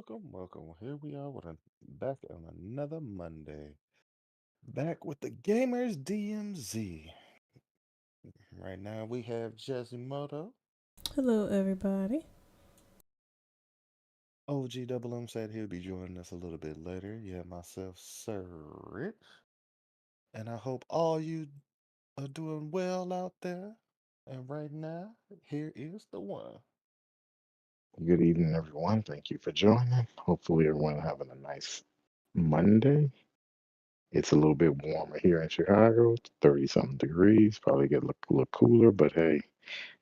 welcome. Here we are back on another Monday. Back with the Gamers DMZ. Right now we have Jazimoto. Hello, everybody. OG Double M said he'll be joining us a little bit later. You have myself, Sir Rich. And I hope all you are doing well out there. And right now, here is the one. Good evening, everyone. Thank you for joining. Hopefully, everyone having a nice Monday. It's a little bit warmer here in Chicago. It's 30 something degrees. Probably get a little cooler, but hey,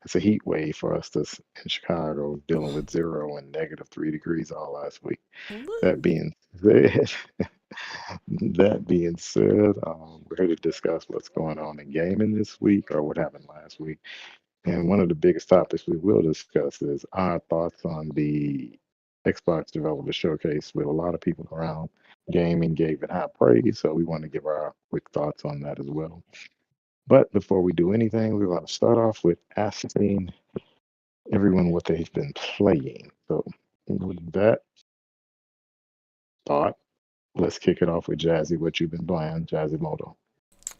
it's a heat wave for us in Chicago, dealing with 0 and -3 degrees all last week. What? That being said, we're here to discuss what's going on in gaming this week or what happened last week. And one of the biggest topics we will discuss is our thoughts on the Xbox Developer Showcase with a lot of people around gaming gave it high praise. So we want to give our quick thoughts on that as well. But before we do anything, we want to start off with asking everyone what they've been playing. So with that thought, let's kick it off with Jazzy. What you've been playing, Jazzy Moto.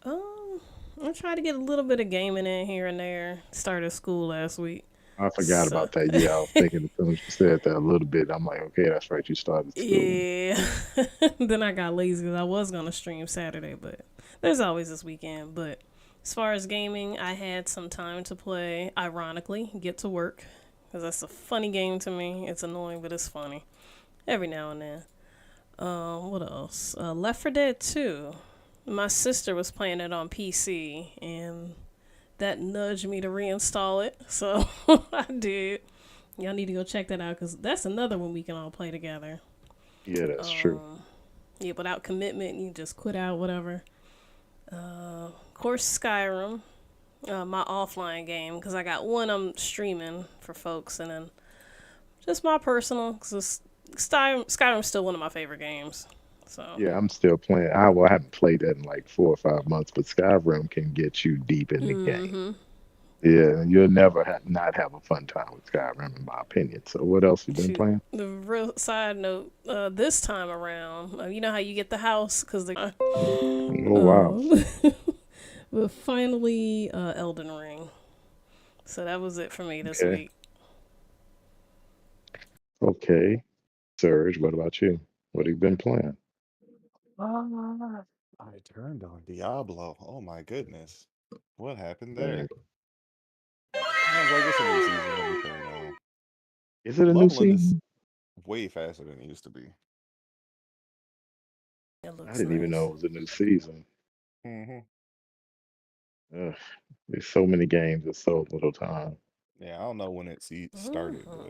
Um, I tried to get a little bit of gaming in here and there. Started school last week, I forgot so about that. Yeah, I was thinking as soon as you said that a little bit, I'm like, okay, that's right. You started school. yeah. Then I got lazy because I was gonna stream Saturday, but there's always this weekend. But as far as gaming, I had some time to play. Ironically, Get to Work because that's a funny game to me. It's annoying, but it's funny every now and then. What else? Left 4 Dead 2. My sister was playing it on PC, and that nudged me to reinstall it. So I did. Y'all need to go check that out because that's another one we can all play together. Yeah, that's true. Yeah, without commitment, you just quit out, whatever. Of course, Skyrim, my offline game, because I got one I'm streaming for folks, and then just my personal, because Skyrim's still one of my favorite games. So, Yeah, I'm still playing. I haven't played that in like 4 or 5 months, but Skyrim can get you deep in the game. Yeah, and you'll never not have a fun time with Skyrim, in my opinion. So, what else you been shoot. playing? The real side note, this time around, you know how you get the house because the Oh wow. but finally Elden Ring. So that was it for me this Okay. week. Okay. Serge, what about you? What have you been playing? Ah, I turned on Diablo. Oh my goodness. What happened Dang. there? I was like, it's a new season. Let me turn it on. Is it a new Leveling is season? way faster than it used to be. It I looks didn't even know nice. it was a new season. Hmm. Ugh, there's so many games in so little time. Yeah, I don't know when started, Mm-hmm.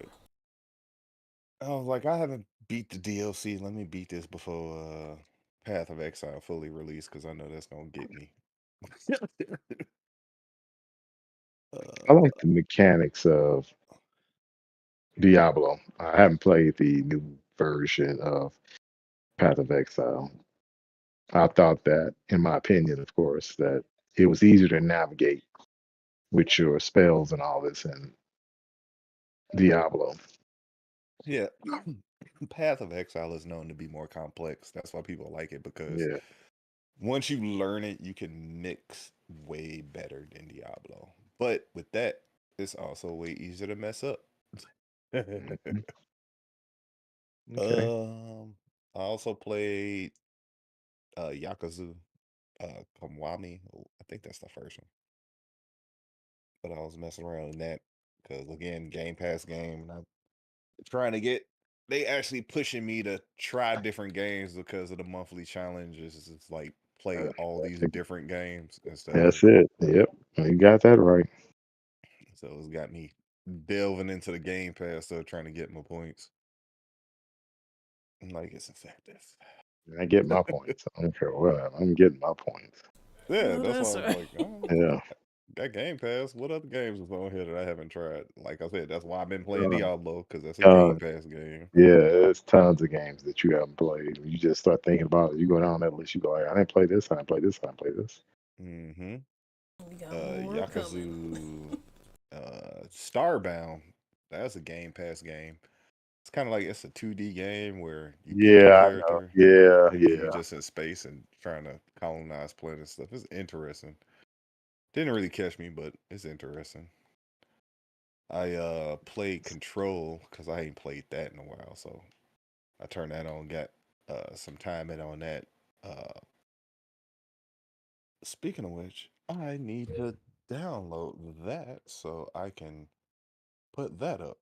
but I was like, I haven't beat the DLC. Let me beat this before Path of Exile fully released because I know that's gonna get me. I uh, like the mechanics of Diablo. I haven't played the new version of Path of Exile. I thought that, in my opinion, of course, that it was easier to navigate with your spells and all this in Diablo. yeah, Path of Exile is known to be more complex. That's why people like it because Yeah. once you learn it, you can mix way better than Diablo. But with that, it's also way easier to mess up. Mhm. Okay. um, I also played Yakuza Kamwami. I think that's the first one. But I was messing around in that because again, Game Pass game, and I'm trying to get. They actually pushing me to try different games because of the monthly challenges. It's like play all That's, these different games instead of. that's it. Yep. You got that right. So it's got me delving into the Game Pass, so trying to get my points. Like it's effective. I get my points. I don't care what. I'm getting my points. Yeah, No, that's why I that's was right. like, oh, Yeah. got Game Pass. What other games is on here that I haven't tried? Like I said, that's why I've been playing Uh, Diablo because that's a Game uh, Pass game. yeah, there's tons of games that you haven't played. You just start thinking about it. You go down that list, you go, like, I didn't play this, I didn't play this, I didn't play this. Mm-hmm. We got more coming. Yakuza Starbound. That's a Game Pass game. It's kind of like it's a 2D game where you pick your Yeah, I know. character Yeah, and then you yeah. just in space and trying to colonize planets and stuff. It's interesting. Didn't really catch me, but it's interesting. I played Control because I ain't played that in a while, so I turned that on, got some time in on that. Uh, Speaking of which, I need to download that so I can put that up.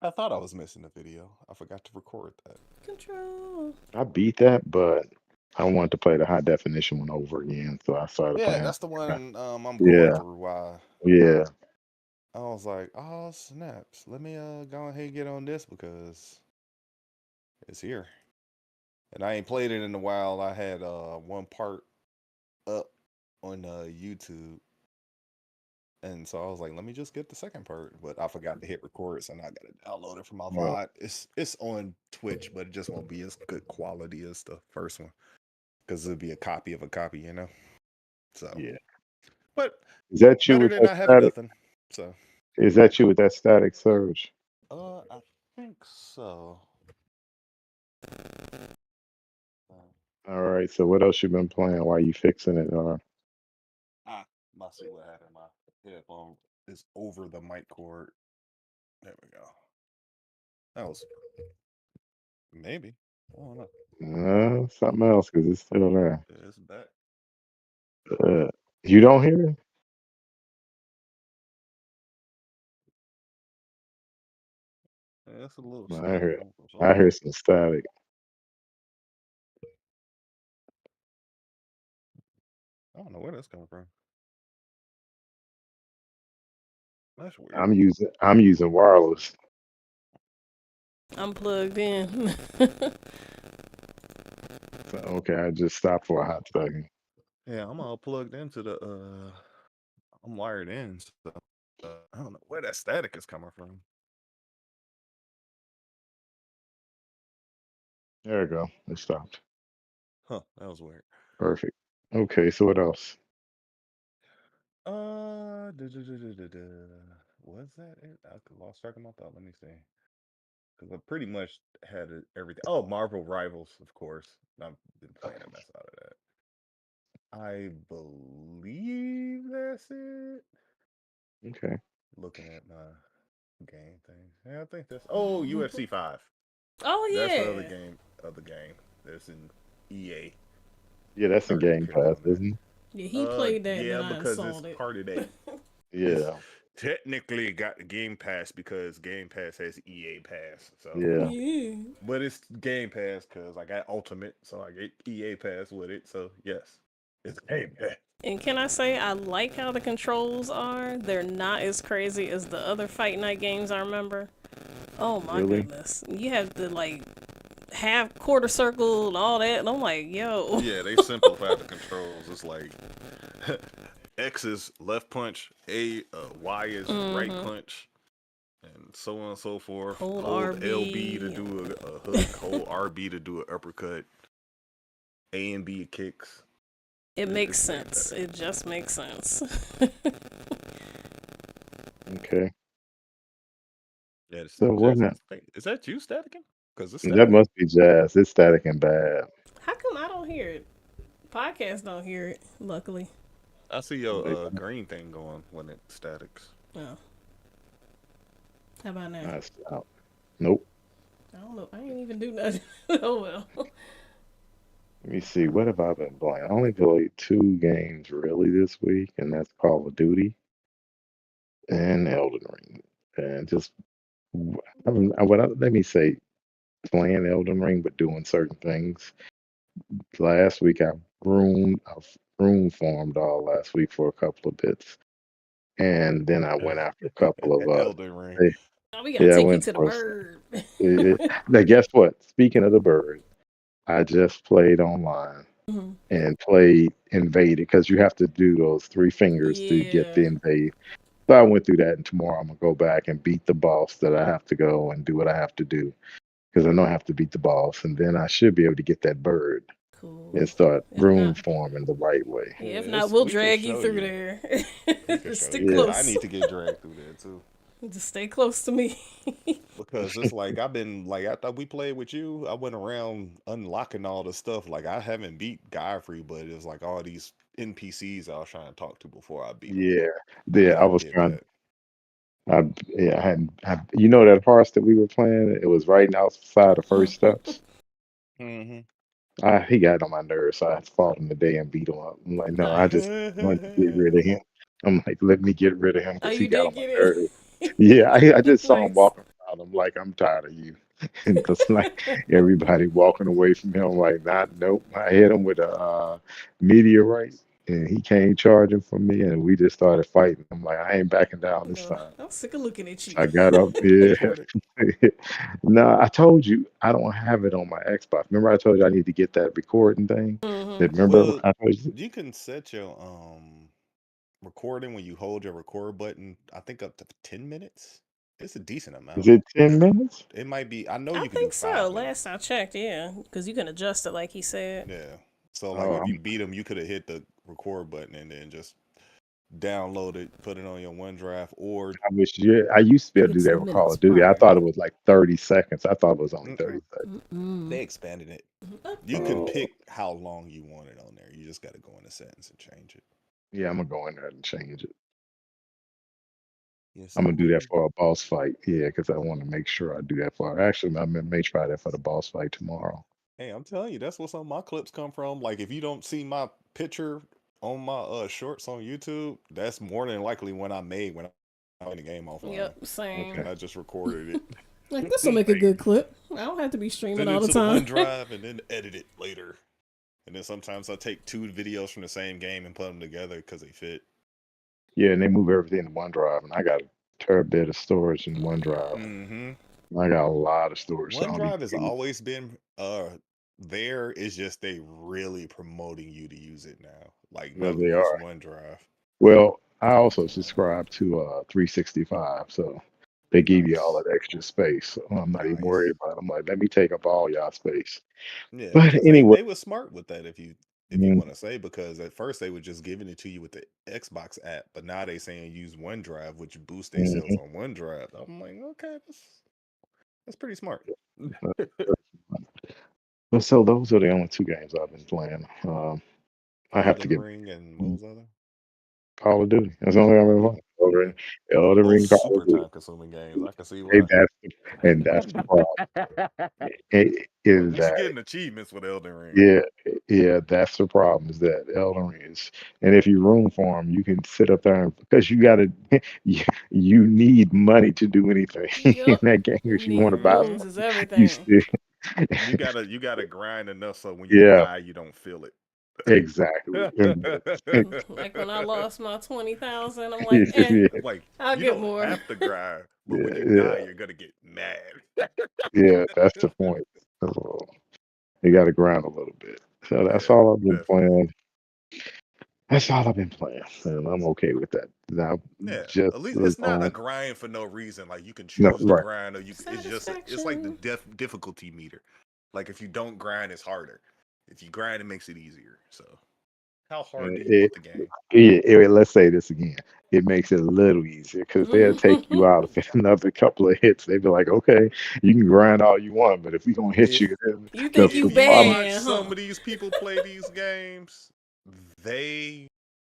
I thought I was missing a video. I forgot to record that. Control. I beat that, but I wanted to play the high definition one over again, so I started Yeah, playing. that's the one I'm going Yeah, through. Why yeah. I was like, oh snaps, let me go ahead and get on this because it's here. And I ain't played it in a while. I had one part up on YouTube, and so I was like, let me just get the second part. But I forgot to hit record, so now I gotta download it from my Well, VOD. It's on Twitch, but it just won't be as good quality as the first one because it'll be a copy of a copy, you know. So, yeah. but Is that you better with than that not having static? nothing. So, Is that you with that static surge? I think so. Uh, All right. So what else you been playing while you fixing it? ah, I see what happened. My headphone is over the mic cord. There we go. That was maybe. I don't know. Something else because it's still there. It's back. Uh, you don't hear it? Yeah, it's a little I static hear. on for some I hear reason. some static. I don't know where that's coming from. That's weird. I'm using wireless. I'm plugged in. So, okay, I just stopped for a hot second. Yeah, I'm all plugged into the I'm wired in, so I don't know where that static is coming from. There we go. It stopped. Huh, that was weird. Perfect. Okay, so what else? Was that it? I lost track of my thought. Let me see. Because I pretty much had everything. Oh, Marvel Rivals, of course. I've been playing a mess out of that. I believe that's it. Okay. Looking at my game thing. Yeah, I think that's. Oh, UFC 5. Oh That's the other yeah. game of the game. That's in EA. Yeah, that's in Started Game getting Pass, on that. isn't it? Yeah, he played that and then Yeah, I because it's installed it. part of that. It's Yeah, technically got the Game Pass because Game Pass has EA Pass. So, yeah. Yeah. but it's Game Pass because I got Ultimate, so I get EA Pass with it. So yes, it's Game Pass. And can I say I like how the controls are? They're not as crazy as the other Fight Night games I remember. Oh my Really? goodness. You have to like half quarter circle and all that and I'm like, yo. Yeah, they simplified the controls. It's like X is left punch, Y is right Mm-hmm. punch, and so on and so forth. Hold Hold LB to RB. do a hook, hold RB to do an uppercut, A and B kicks. It makes It's way sense. better. It just makes sense. Okay. Yeah, this So what just now? is that you staticking? Because it's That staticking. must be jazz. It's static and bad. How come I don't hear it? Podcasts don't hear it, luckily. I see They your don't. green thing going when it statics. Oh. How about now? I stopped. Nope. I don't know. I ain't even do nothing. Oh well. Let me see. What have I been playing? I only played two games really this week, and that's Call of Duty and Elden Ring. And just, let me say, playing Elden Ring, but doing certain things. Last week I room formed all last week for a couple of bits, and then I went after a couple of Elden Ring. they- Now we gotta yeah, I take you went to the for bird. now guess what? Speaking of the bird, I just played online Mhm. and played invaded because you have to do those three fingers to get Yeah. the invade. So I went through that, and tomorrow I'm gonna go back and beat the boss that I have to go and do what I have to do because I know I have to beat the boss, and then I should be able to get that bird and Cool. start If room not, forming the right way. yeah. If Yeah, not, it's we'll we can drag you show through you. there. We can show Stick you because Yeah, I close. need to get dragged through there too. Just stay close to me. because it's like I've been like after we played with you, I went around unlocking all the stuff. Like I haven't beat Godfrey, but it was like all these NPCs I was trying to talk to before I beat him. Yeah, yeah. I I hadn't was did trying. that. Yeah, I hadn't. You know that horse that we were playing? It was right outside the first steps. Hmm. He got on my nerves, so I fought him today and beat him up. I'm like, no, I just want to get rid of him. I'm like, let me get rid of him Oh, because he you got did on my get nerves. it. Yeah, I just saw him Nice. walking around. I'm like, I'm tired of you. And just like everybody walking away from him, I'm like, not, nope. I hit him with a meteorite, and he came charging for me, and we just started fighting. I'm like, I ain't backing down this No, time. I'm sick of looking at I you. got up, He yeah. caught it. No, I told you I don't have it on my Xbox. Remember, I told you I need to get that recording thing. Hmm. That remember Well, I told you, you can set your recording when you hold your record button. I think up to 10 minutes. It's a decent is amount. it 10 minutes? It might be. I know I you can do think so. 5 minutes. Last I checked, yeah, because you can adjust it like he said. Yeah. So like Oh, if you beat him, you could have hit the record button and then just download it, put it on your OneDrive, or I wish, yeah, I used to be able to Get do that some with Call minutes of Duty. I thought prior. it was like 30 seconds. I thought it was only 30 mm-mm, seconds. Mm-mm. they expanded it. You can Updated. Oh, pick how long you want it on there. You just got to go in the settings and change it. yeah, I'm gonna go in there and change it. Yes, I'm gonna do that indeed. for a boss fight. Yeah, because I want to make sure I do that for. Actually, may try that for the boss fight tomorrow. Hey, I'm telling you, that's where some of my clips come from. Like if you don't see my picture on my shorts on YouTube, that's more than likely when I made when I playing the game offline, Yep, same. Okay. and I just recorded Like this will it. make a Like good clip. I don't have to be streaming send it all the to the time. OneDrive and then edit it later. And then sometimes I take two videos from the same game and put them together because they fit. Yeah, and they move everything to OneDrive, and I got a terabit of storage in OneDrive. Hmm. I got a lot of storage, so I'll be OneDrive has using. always been there. It's just they really promoting you to use it now. Like, Well, no, they use are. OneDrive. Well, I also subscribe to 365, so they give you all Nice, that extra space. So I'm not even worried nice. about it. I'm like, let me take up all y'all space. Yeah, But because they anyway, they were smart with that. If you mm, want to say, because at first they were just giving it to you with the Xbox app, but now they saying use OneDrive, which boosts their sales mhm, on OneDrive. I'm like, okay, that's pretty smart. but so those are the only two games I've been playing. I have to Elden get Ring and what mm, was the other? Call of Duty. That's the only thing I've been Okay, playing. Elden okay. Ring, Elden Both Ring, Call super of Duty. time consuming games. I can see And why. that's the problem. Is You should that get an achievements with Elden Ring. yeah, yeah, that's the problem is that Elden Ring is, and if you room for them, you can sit up there and, because you got to, you need money to do anything in Yep. that game. You If you want need to buy Hmm. rooms something, is you everything. still, You gotta grind enough so when you yeah, die you don't feel it. exactly. And Like when I lost my 20,000, I'm like, yeah, Like I'll you get don't more. have to grind, but when you yeah, die, you're gonna get mad. yeah, that's the point. So, you got to grind a little bit. So that's Yeah, all I've been definitely. playing. That's all I've been playing, and I'm okay with that. Now, Yeah, just at least as it's not a long, grind for no reason. Like you can no, choose to right. grind, or it's just it's like the Satisfaction. difficulty meter. Like if you don't grind, it's harder. If you grind, it makes it easier. So, how hard do you It, want the game? let's say this again. It makes it a little easier because they'll take you out of another couple of hits. They'd be like, okay, you can grind all you want, but if we gonna hit If you, then You think the you if you problem. watch bad, some huh? of these people play these games, they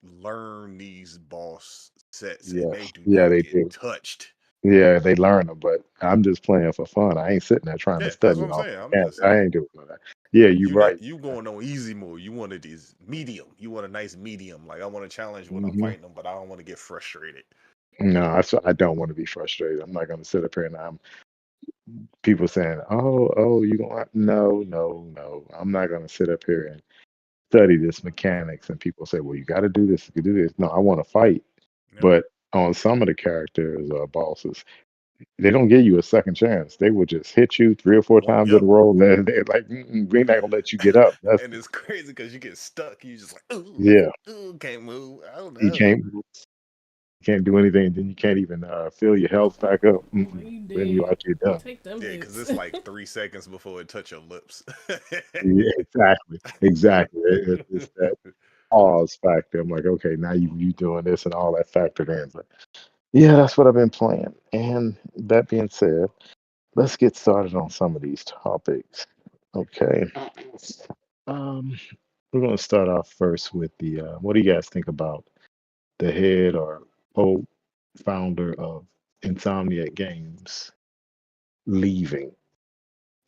learn these boss sets and Yeah, they do yeah, not they get do. touched. Yeah, they learn them, but I'm just playing for fun. I ain't sitting there trying to Yeah, that's study what I'm all saying. the I'm just mechanics. I saying. ain't doing all that. Yeah, you're right. You going on easy mode. You wanted these medium. You want a nice medium. Like I want to challenge when I'm Hmm. fighting them, but I don't want to get frustrated. No, I don't want to be frustrated. I'm not going to sit up here and I'm people saying, oh, you going no, no, no. I'm not going to sit up here and study this mechanics. And people say, well, you got to do this, you can do this. No, I want to fight. Yep. But on some of the characters, bosses, they don't give you a second chance. They will just hit you three or four times in a Yep. row. And they're like, we're not gonna let you get up. That's And it's crazy because you get stuck. You just like, yeah. ooh, can't move. I don't You know. can't do anything. Then you can't even fill your health back up. Like you Then you dead. actually done. Take them Yeah, because hits. it's like 3 seconds before it touch your lips. Yeah, exactly, exactly. It's that pause factor. I'm like, okay, now you doing this and all that factored in. Yeah, that's what I've been playing. And that being said, let's get started on some of these topics. Okay. Um, we're going to start off first with the what do you guys think about the head or founder of Insomniac Games leaving?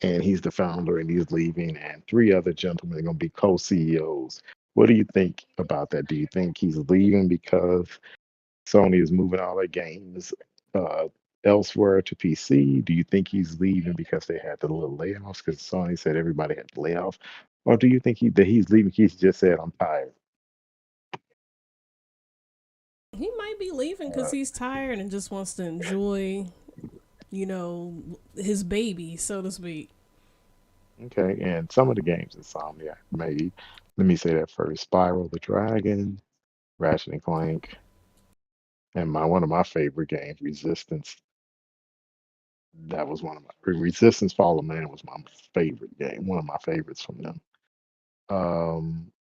And he's the founder and he's leaving, and three other gentlemen are going to be co-CEOs. What do you think about that? Do you think he's leaving because Sony is moving all their games uh, elsewhere to PC? Do you think he's leaving because they had the little layoffs because Sony said everybody had to lay off? Or do you think that he's leaving? He's just said, I'm tired. He might be leaving because Uh, he's tired and just wants to enjoy, his baby, so to speak. okay, and some of the games Insomniac made, let me say that first: Spiral the Dragon, Ratchet and Clank, and my one of my favorite games, Resistance. That was one of my Resistance Fall of Man was my favorite game, one of my favorites from them. Um,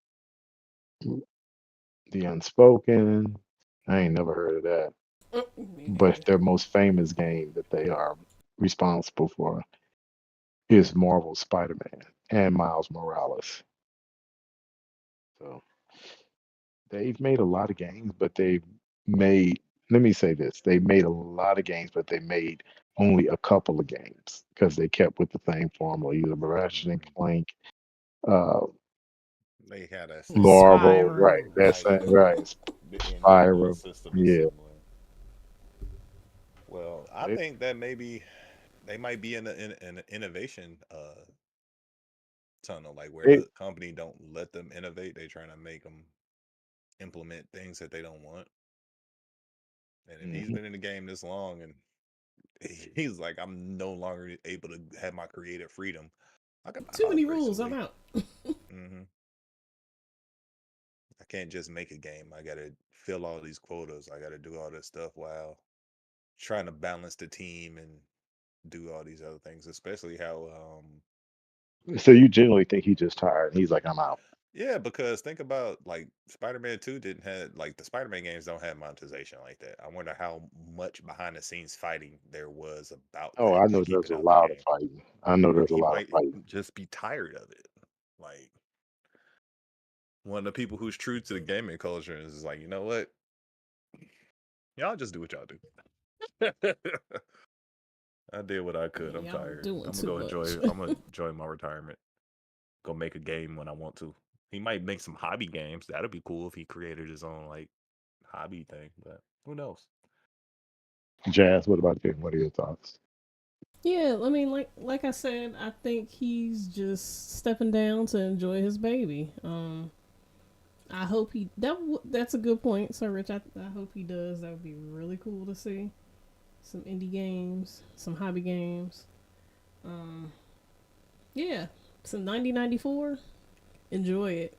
The Unspoken, I ain't never heard of that. Me neither. But their most famous game that they are responsible for is Marvel Spider-Man and Miles Morales. So they've made a lot of games, but they've made, let me say this, they made a lot of games, but they made only a couple of games because they kept with the same formula, either Ratchet and Mhm. Clank, uh, They had a Marvel, system, right? Spiral. That's like right. in the Spyro, system yeah. assembly. Well, I They, think that maybe they might be in an innovation tunnel, like where they, the company don't let them innovate. They trying to make them implement things that they don't want. And if he's mhm. been in the game this long and he's like, I'm no longer able to have my creative freedom, I can buy Too out many rules. I'm gracefully. out. hmm I can't just make a game. I got to fill all these quotas. I got to do all this stuff while trying to balance the team and do all these other things, especially how So you generally think he's just tired. He's like, I'm out. yeah, because think about like Spider-Man 2 didn't have like the Spider-Man games don't have monetization like that. I wonder how much behind the scenes fighting there was about Oh, that I to know keep there's it a out the lot of game. fighting. I know Or there's a he lot of might fighting. just be tired of it. Like one of the people who's true to the gaming culture is like, you know what? Y'all just do what y'all do. I did what I could. I'm Y'all tired. doing I'm gonna too go much. enjoy. I'm gonna enjoy my retirement. Go make a game when I want to. He might make some hobby games. That'd be cool if he created his own like hobby thing. But who knows? Jazz, what about you? What are your thoughts? Yeah, I mean, like I said, I think he's just stepping down to enjoy his baby. I hope that's a good point, Sir Rich. I hope he does. That would be really cool to see some indie games, some hobby games. Um, yeah, some 9094. Enjoy it,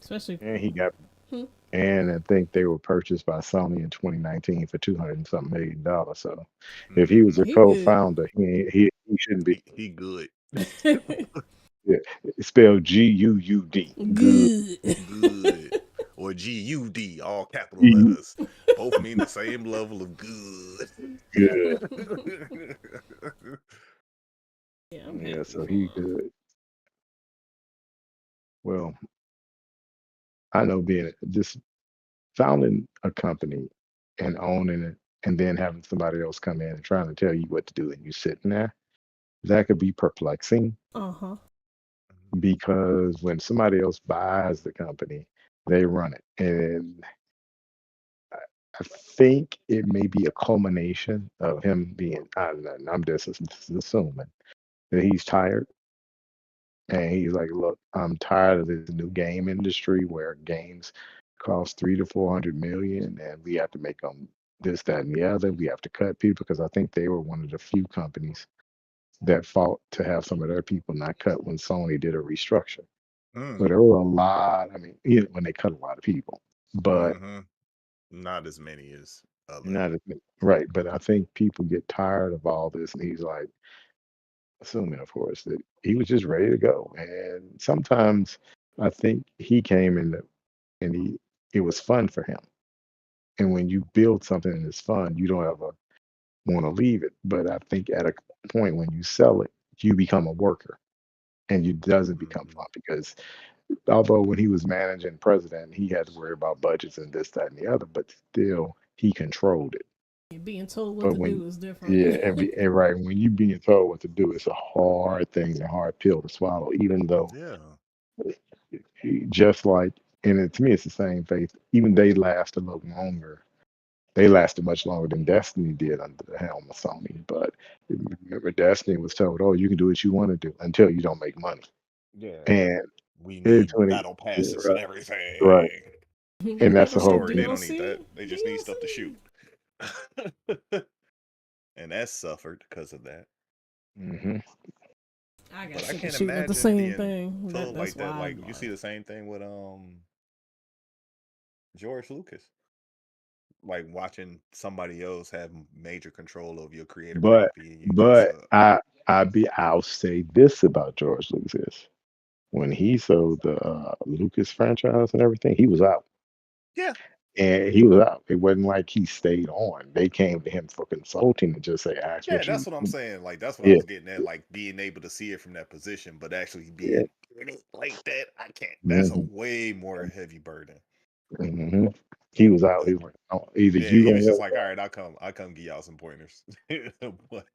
especially. And he got, Hmm, and I think they were purchased by Sony in 2019 for 200 and something $1 million. So if he was a he good. co-founder, he shouldn't be. He good. Yeah, it's spelled Guud. Good. Good. Good. Or GUD, all capital G-U, letters. Both mean the same level of good. good. Yeah, I'm Yeah, happy so for he him. good. Well, I know being just founding a company and owning it and then having somebody else come in and trying to tell you what to do and you sitting there, that could be perplexing Uh huh. because when somebody else buys the company, they run it. And I think it may be a culmination of him being, I'm just assuming that he's tired. And he's like, look, I'm tired of this new game industry where games cost 3 to 400 million and we have to make them this, that, and the other. We have to cut people because I think they were one of the few companies that fought to have some of their people not cut when Sony did a restructure. So mm, there were a lot, I mean, when they cut a lot of people, but hmm Not as many as other. not as many. Right. But I think people get tired of all this. And he's like, assuming, of course, that he was just ready to go. And sometimes I think he came in and it was fun for him. And when you build something and it's fun, you don't ever want to leave it. But I think at a point when you sell it, you become a worker and it doesn't become Mhm. fun because although when he was managing president, he had to worry about budgets and this, that, and the other, but still he controlled it. Being told what But to when do is different. yeah, and right when you being told what to do, it's a hard thing, a hard pill to swallow. Even though, Yeah. just like, and to me, it's the same faith. Even they last a little longer. They lasted much longer than Destiny did under the helm of Sony. But remember, Destiny was told, "Oh, you can do what you want to do until you don't make money." Yeah. And We it's need 20, battle yeah, passes and right, right, everything. and They that's be the For whole like story, they thing. don't need DLC, that. They just need stuff to shoot. DLC. And that suffered because of that. Hmm. I got But I sick of can't shooting at the imagine same being thing. told That's like that. why I Like you see left. the same thing with George Lucas. Like watching somebody else have major control of your creative But property and you just but I'll say this about George Lucas. When he sold the Lucas franchise and everything, he was out. yeah. And he was out. It wasn't like he stayed on. They came to him for consulting and just say, ask Yeah, what that's you. what I'm saying. Like that's what I Yeah, was getting at. Like being able to see it from that position, but actually yeah. being in it like that, I can't. That's a Hmm. way more heavy burden. Hmm. He was out. But He was like, "Oh, either yeah, you he gonna was just help like, all right, I'll come give y'all some pointers. But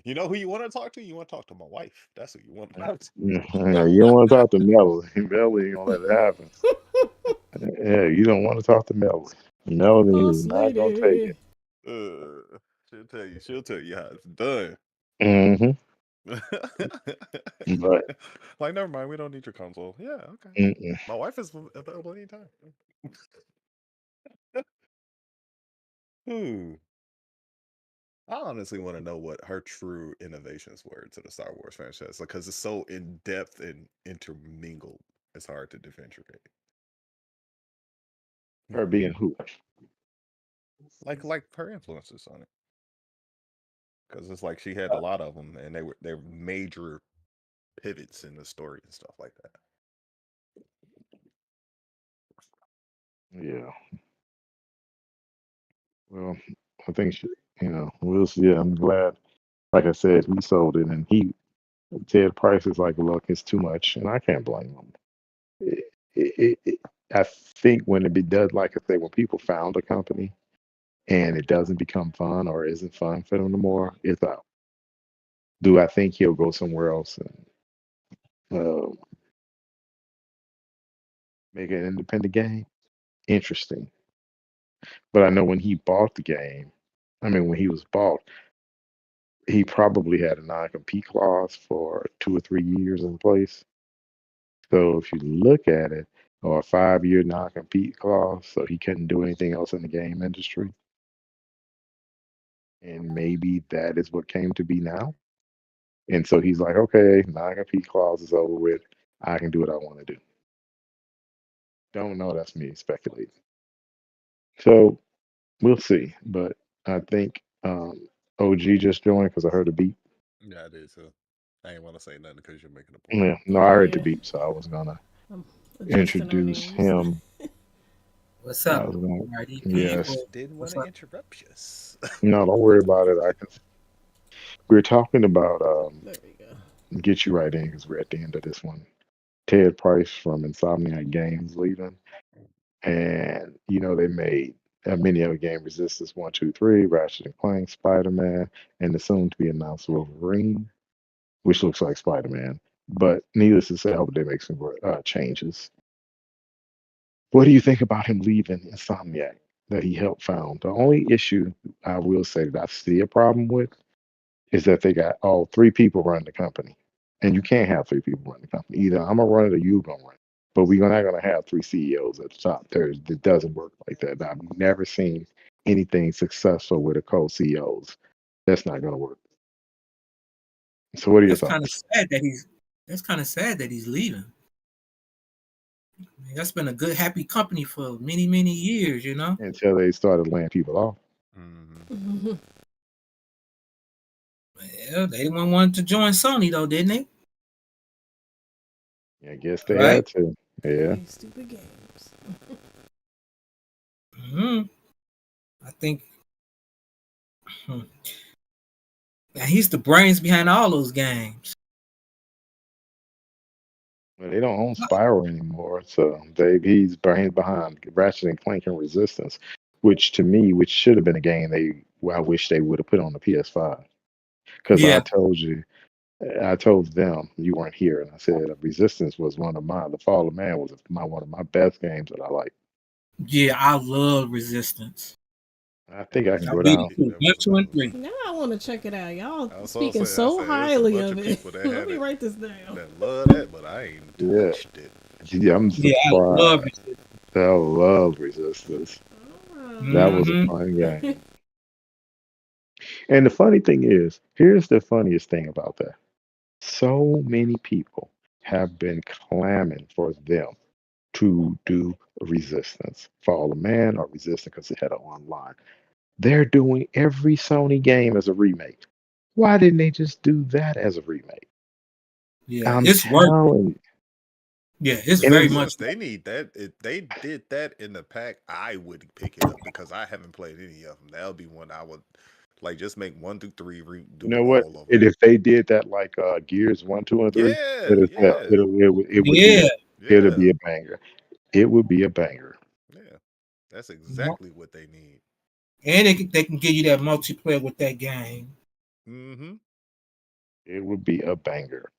you know who you want to talk to? You want to talk to my wife. That's who you want to talk to. Yeah, you don't want to talk to Melody. Melody ain't gonna let it happen. Yeah, you don't want to talk to Melody. Melody is Boss not gonna take it. lady. She'll tell you how it's done. Hmm. But Like, never mind, we don't need your console. Yeah, okay. mm-mm. My wife is available anytime. Ooh. I honestly want to know what her true innovations were to the Star Wars franchise, because it's so in depth and intermingled. It's hard to differentiate. Her being who? Like her influences on it, because it's like she had a lot of them, and they were major pivots in the story and stuff like that. Yeah. Well, I think she, we'll see. Yeah, I'm glad. Like I said, he sold it, and Ted Price is like, look, it's too much, and I can't blame him. It, I think when it be does, like I say, when people found a company and it doesn't become fun or isn't fun for them no more, it's out. Do I think he'll go somewhere else and make an independent game? Interesting. But I know when he bought the game, I mean, when he was bought, he probably had a non-compete clause for 2 or 3 years in place. So if you look at it, or a 5-year non-compete clause, so he couldn't do anything else in the game industry. And maybe that is what came to be now. And so he's like, okay, non-compete clause is over with. I can do what I want to do. Don't know. That's me speculating. So we'll see. But I think OG just joined because I heard a beat. Yeah, I did too. I ain't want to say nothing because you're making a point. Yeah, no, I Oh heard the yeah. beat, so I was gonna I'm adjusting our introduce names. him. What's I up, was gonna, RDP? yes. Well, Didn't want what's to up? interrupt you. No, don't worry about it. I can. We're talking about There we go. get you right in because we're at the end of this one. Ted Price from Insomniac Games leaving, and they made a many other game Resistance 1, 2, 3, Ratchet and Clank, Spider Man, and the soon to be announced Wolverine, which looks like Spider Man. But needless to say, I hope they make some changes. What do you think about him leaving Insomniac that he helped found? The only issue I will say that I see a problem with is that they got all three people running the company. And you can't have three people running the company. Either I'm gonna run it or you gonna run it. But we're not gonna have three CEOs at the top. It doesn't work like that. I've never seen anything successful with a co-CEOs. That's not gonna work. So what are your That's kind of thoughts? sad that he's. That's kind of sad that he's leaving. I mean, that's been a good, happy company for many, many years. Until they started laying people off. Hmm. Well, they wanted to join Sony though, didn't they? I guess they Right. had to. Yeah. Play stupid games. Mhm. I think hmm, yeah, he's the brains behind all those games. Well, they don't own Spiral anymore, so he's behind Ratchet and Clank and Resistance, which to me, which should have been a game I wish they would have put on the PS5. Because Yeah, I told them you weren't here, and I said Resistance was one of mine. The Fall of Man was one of my best games that I like. yeah, I love Resistance. I think I can I go beat down. it Yeah, through that one, was two, and another one. three. Now I want to check it out. Y'all I was so speaking saying, I so said it was a highly bunch of of it. people that Let had me it write this down. that love that, but I ain't Yeah, touched it. yeah, I'm Yeah, I love surprised. Resistance. I love Resistance. That was a Hmm. fun game. And the funny thing is, here's the funniest thing about that. So many people have been clamoring for them to do Resistance, Fall of Man or Resistance because it had it online. They're doing every Sony game as a remake. Why didn't they just do that as a remake? Yeah, I'm it's worth it. telling you. Yeah, it's And very it's Yeah, much if worth they need that, if they did that in the pack, I would pick it up because I haven't played any of them. That would be one I would like. Just make 1 through 3, you do know what? all of them. And if they did that like Gears 1, 2, and 3, Yeah, yeah, it would be it. it'll yeah, be a banger. It would be a banger. yeah. That's Yeah. exactly what they need. And they can give you that multiplayer with that game. Mm-hmm. It would be a banger.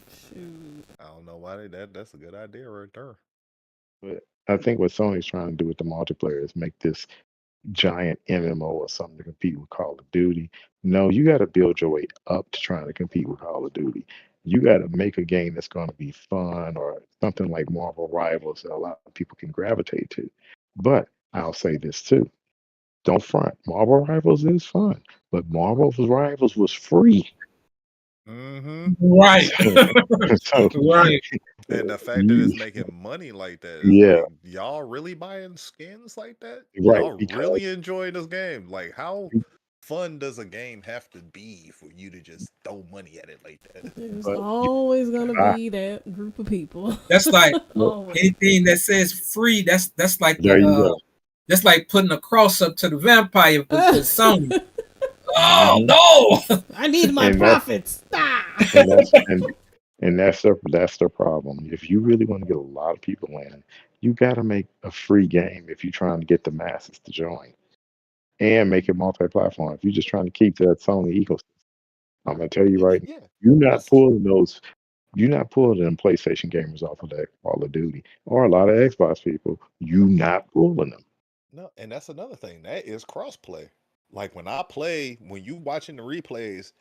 Shoot. I don't know why that's a good idea right there. But I think what Sony's trying to do with the multiplayer is make this giant MMO or something to compete with Call of Duty. No, you got to build your way up to trying to compete with Call of Duty. You got to make a game that's going to be fun or something like Marvel Rivals that a lot of people can gravitate to. But I'll say this too. Don't front. Marvel Rivals is fun, but Marvel Rivals was free. Mm-hmm. Right. So, so Right. And the fact that it's you, making money like that is yeah, like, y'all really buying skins like that? right. Y'all really enjoying this game? Like, how fun does a game have to be for you to just throw money at it like that? There's But always gonna I, be that group of people. That's like Always. anything that says free. That's like there you go. that's like putting a cross up to the vampire if it's Sony. Oh Hmm. no! I need my And that profits. Ah! and that's and that's their problem. If you really want to get a lot of people in, you got to make a free game if you're trying to get the masses to join, and make it multi-platform. If you're just trying to keep that Sony ecosystem, I'm gonna tell you right now, Yeah, you're not that's pulling those. You're not pulling them PlayStation gamers off of that Call of Duty, or a lot of Xbox people. You not pulling them. no, and that's another thing. That is crossplay. Like when I play, when you watching the replays,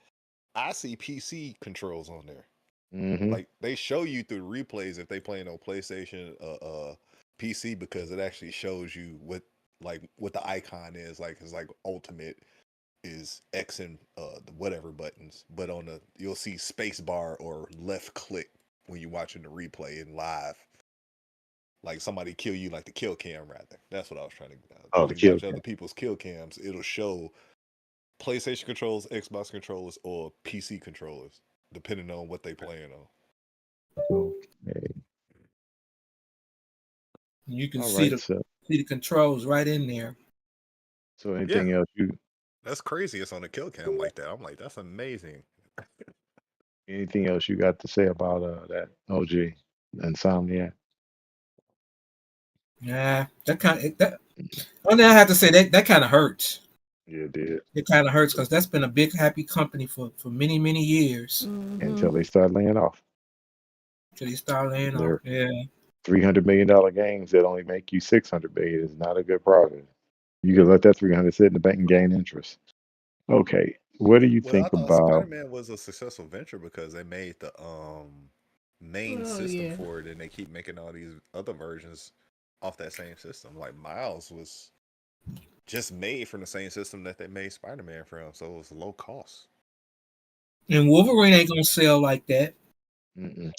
I see PC controls on there. Hmm. Like they show you through the replays if they playing on PlayStation, PC because it actually shows you what the icon is. Like it's like ultimate is X and the whatever buttons, but on the you'll see space bar or left click when you're watching the replay in live. Like somebody kill you, like the kill cam rather. That's what I was trying to. Oh, When the you kill watch other cam. people's kill cams, it'll show PlayStation controllers, Xbox controllers, or PC controllers, depending on what they playing on. Okay. You can All see right. the controls right in there. So Yeah, anything else you that's crazy. It's on the kill cam like that. I'm like, that's amazing. anything else you got to say about that OG Insomniac? Yeah, that. Only I have to say that kind of hurts. Yeah, it did. It kind of hurts because that's been a big happy company for many years. Mm-hmm. Until they start laying off. Till they start laying off. They're Yeah. $300 million games that only make you 600 million is not a good profit. You can let that 300 sit in the bank and gain interest. Okay, what do you Well, I think thought Spider about? Man was a successful venture because they made the main Oh system yeah. for it, and they keep making all these other versions off that same system. Like Miles was just made from the same system that they made Spider Man from, so it was low cost. And Wolverine ain't gonna sell like that. Mm-mm.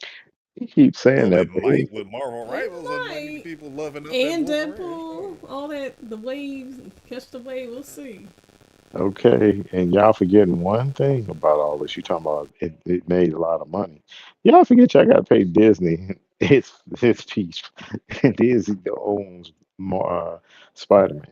He keeps saying Well, that, it but might with Marvel It Rivals and like might. people loving up that And Wolverine. Deadpool, all that, the waves, catch the wave. We'll see. okay, and y'all forgetting one thing about all this. You talking about it made a lot of money. Y'all forget y'all got to pay Disney its piece. Disney owns Spider-Man.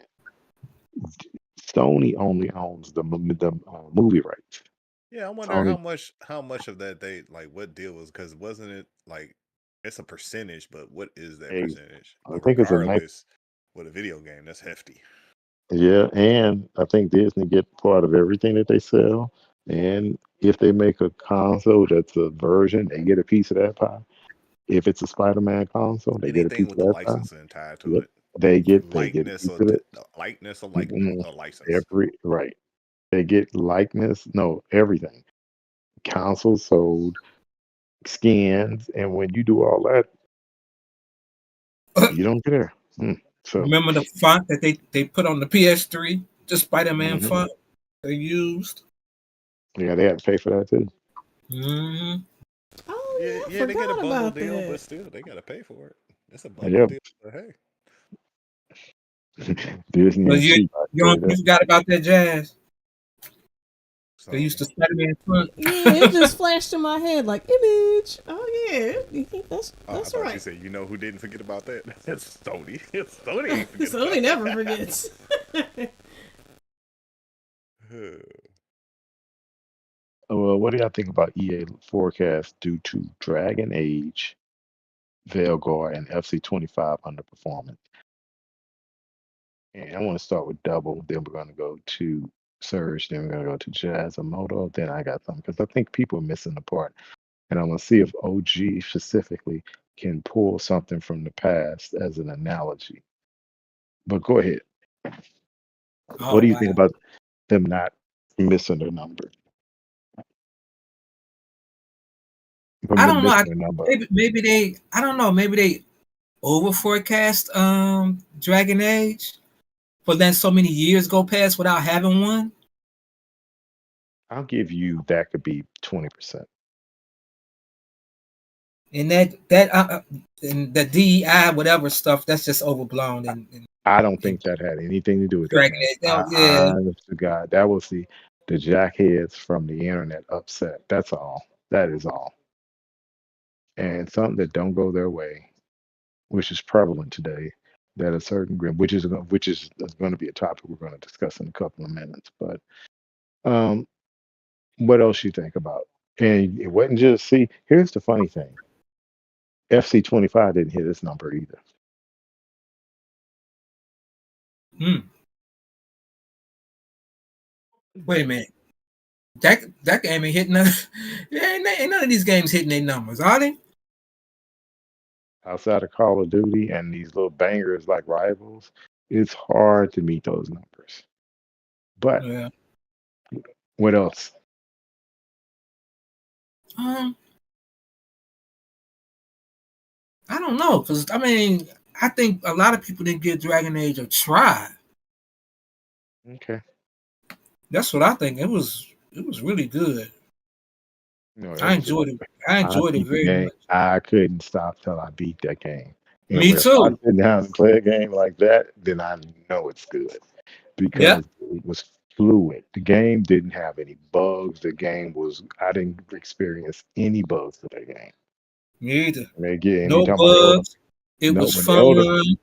Sony only owns the movie rights. Yeah, I wonder Sony, how much of that they like what deal was because wasn't it like it's a percentage, but what is that ex- percentage? I But think it's a nice, regardless, with a video game, that's hefty. yeah, and I think Disney get part of everything that they sell. And if they make a console that's a version, they get a piece of that pie. If it's a Spider-Man console, they get a Anything piece with of the that pie. licensing tied to Yep, it, they get a likeness piece or of it. Mm, a license. every right, they get likeness. No, everything. Console sold, skins, and when you do all that, you don't get there. So Remember the font that they put on the PS3, the Spider-Man mhm. font they used. Yeah, they had to pay for that too. Hmm. Oh Yeah, yeah, I yeah, they get a forgot bundle about deal, but that. still, they gotta pay for it. It's a bundle Yep, deal, but hey, Disney So ain't cheap. I can tell you you that. forgot about that jazz. They used Sony. the Spider-Man font. Yeah, it just flashed in my head like image. Oh yeah, that's Oh, I that's thought you right. said you know who didn't forget about that. That's Sony. Sony ain't forget So he about never that. forgets. Well, what do y'all think about EA forecast due to Dragon Age, Veilguard, and FC25 underperformance? And I want to start with Double, then we're going to go to Surge, then we're going to go to Jazz and Moto. Then I got something because I think people are missing the part. And I'm going to see if OG specifically can pull something from the past as an analogy. But go ahead. What Oh do you wow. think about them not missing their number? From I them don't know. missing their number. Maybe they. I don't know. Maybe they over forecast Dragon Age, but then so many years go past without having one. I'll give you that could be 20%. And and the DEI whatever stuff that's just overblown I don't in think that had anything to do with that Dragon game. Age. Yeah. Honest to God, that was the jackheads from the internet upset. That's all. That is all. And something that don't go their way, which is prevalent today, that a certain group, which is going to be a topic we're going to discuss in a couple of minutes. But um, what else you think about? And it wasn't just see. Here's the funny thing: FC25 didn't hit its number either. Hmm. Wait a minute. That game ain't hitting none. Ain't none of these games hitting their numbers, are they? Outside of Call of Duty and these little bangers like Rivals, it's hard to meet those numbers. But Yeah. what else? Um, I don't know, because I mean, I think a lot of people didn't give Dragon Age a try. Okay. That's what I think. It was really good. No, I it's enjoyed it. I I enjoyed it beat the very game. much. I couldn't stop till I beat that game. And Me if I too. sit down and play a game like that, then I know it's good Yep. because it was fluid. The game didn't have any bugs. I didn't experience any bugs with that game. Me either. And again, you No talking about Elden. bugs. It No, was when fun.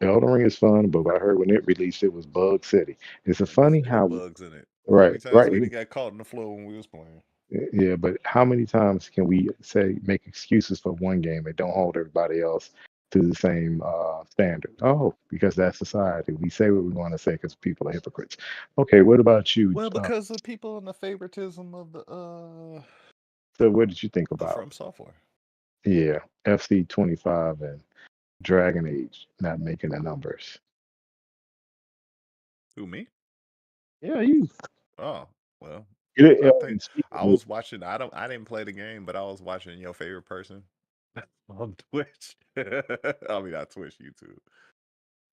Elden Ring is fun, but I heard when it released, it was Bug City. It's a it was funny hella how bugs in it. How right, many times right. we done got caught in the flow when we was playing? Yeah, but how many times can we say make excuses for one game and don't hold everybody else to the same standard? Oh, because that's society. We say what we want to say because people are hypocrites. Okay, what about you? Well, because of people and the favoritism of So what did you think about From Software. yeah FC25 and Dragon Age not making the numbers? Who me? Yeah, you. Oh, well, You I think and speaking I of, was watching. I didn't play the game, but I was watching your favorite person on Twitch. I mean, not Twitch, YouTube.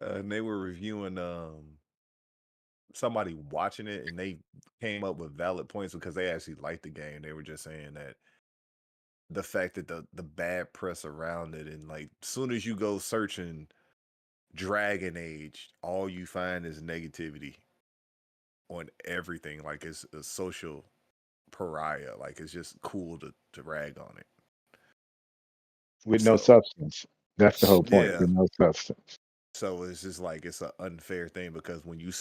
And they were reviewing somebody watching it, and they came up with valid points because they actually liked the game. They were just saying that the fact that the bad press around it, and like soon as you go searching Dragon Age, all you find is negativity on everything. Like it's a social pariah. Like it's just cool to rag on it. with no So substance. That's the whole point. yeah, With no substance. So it's just like it's an unfair thing because when you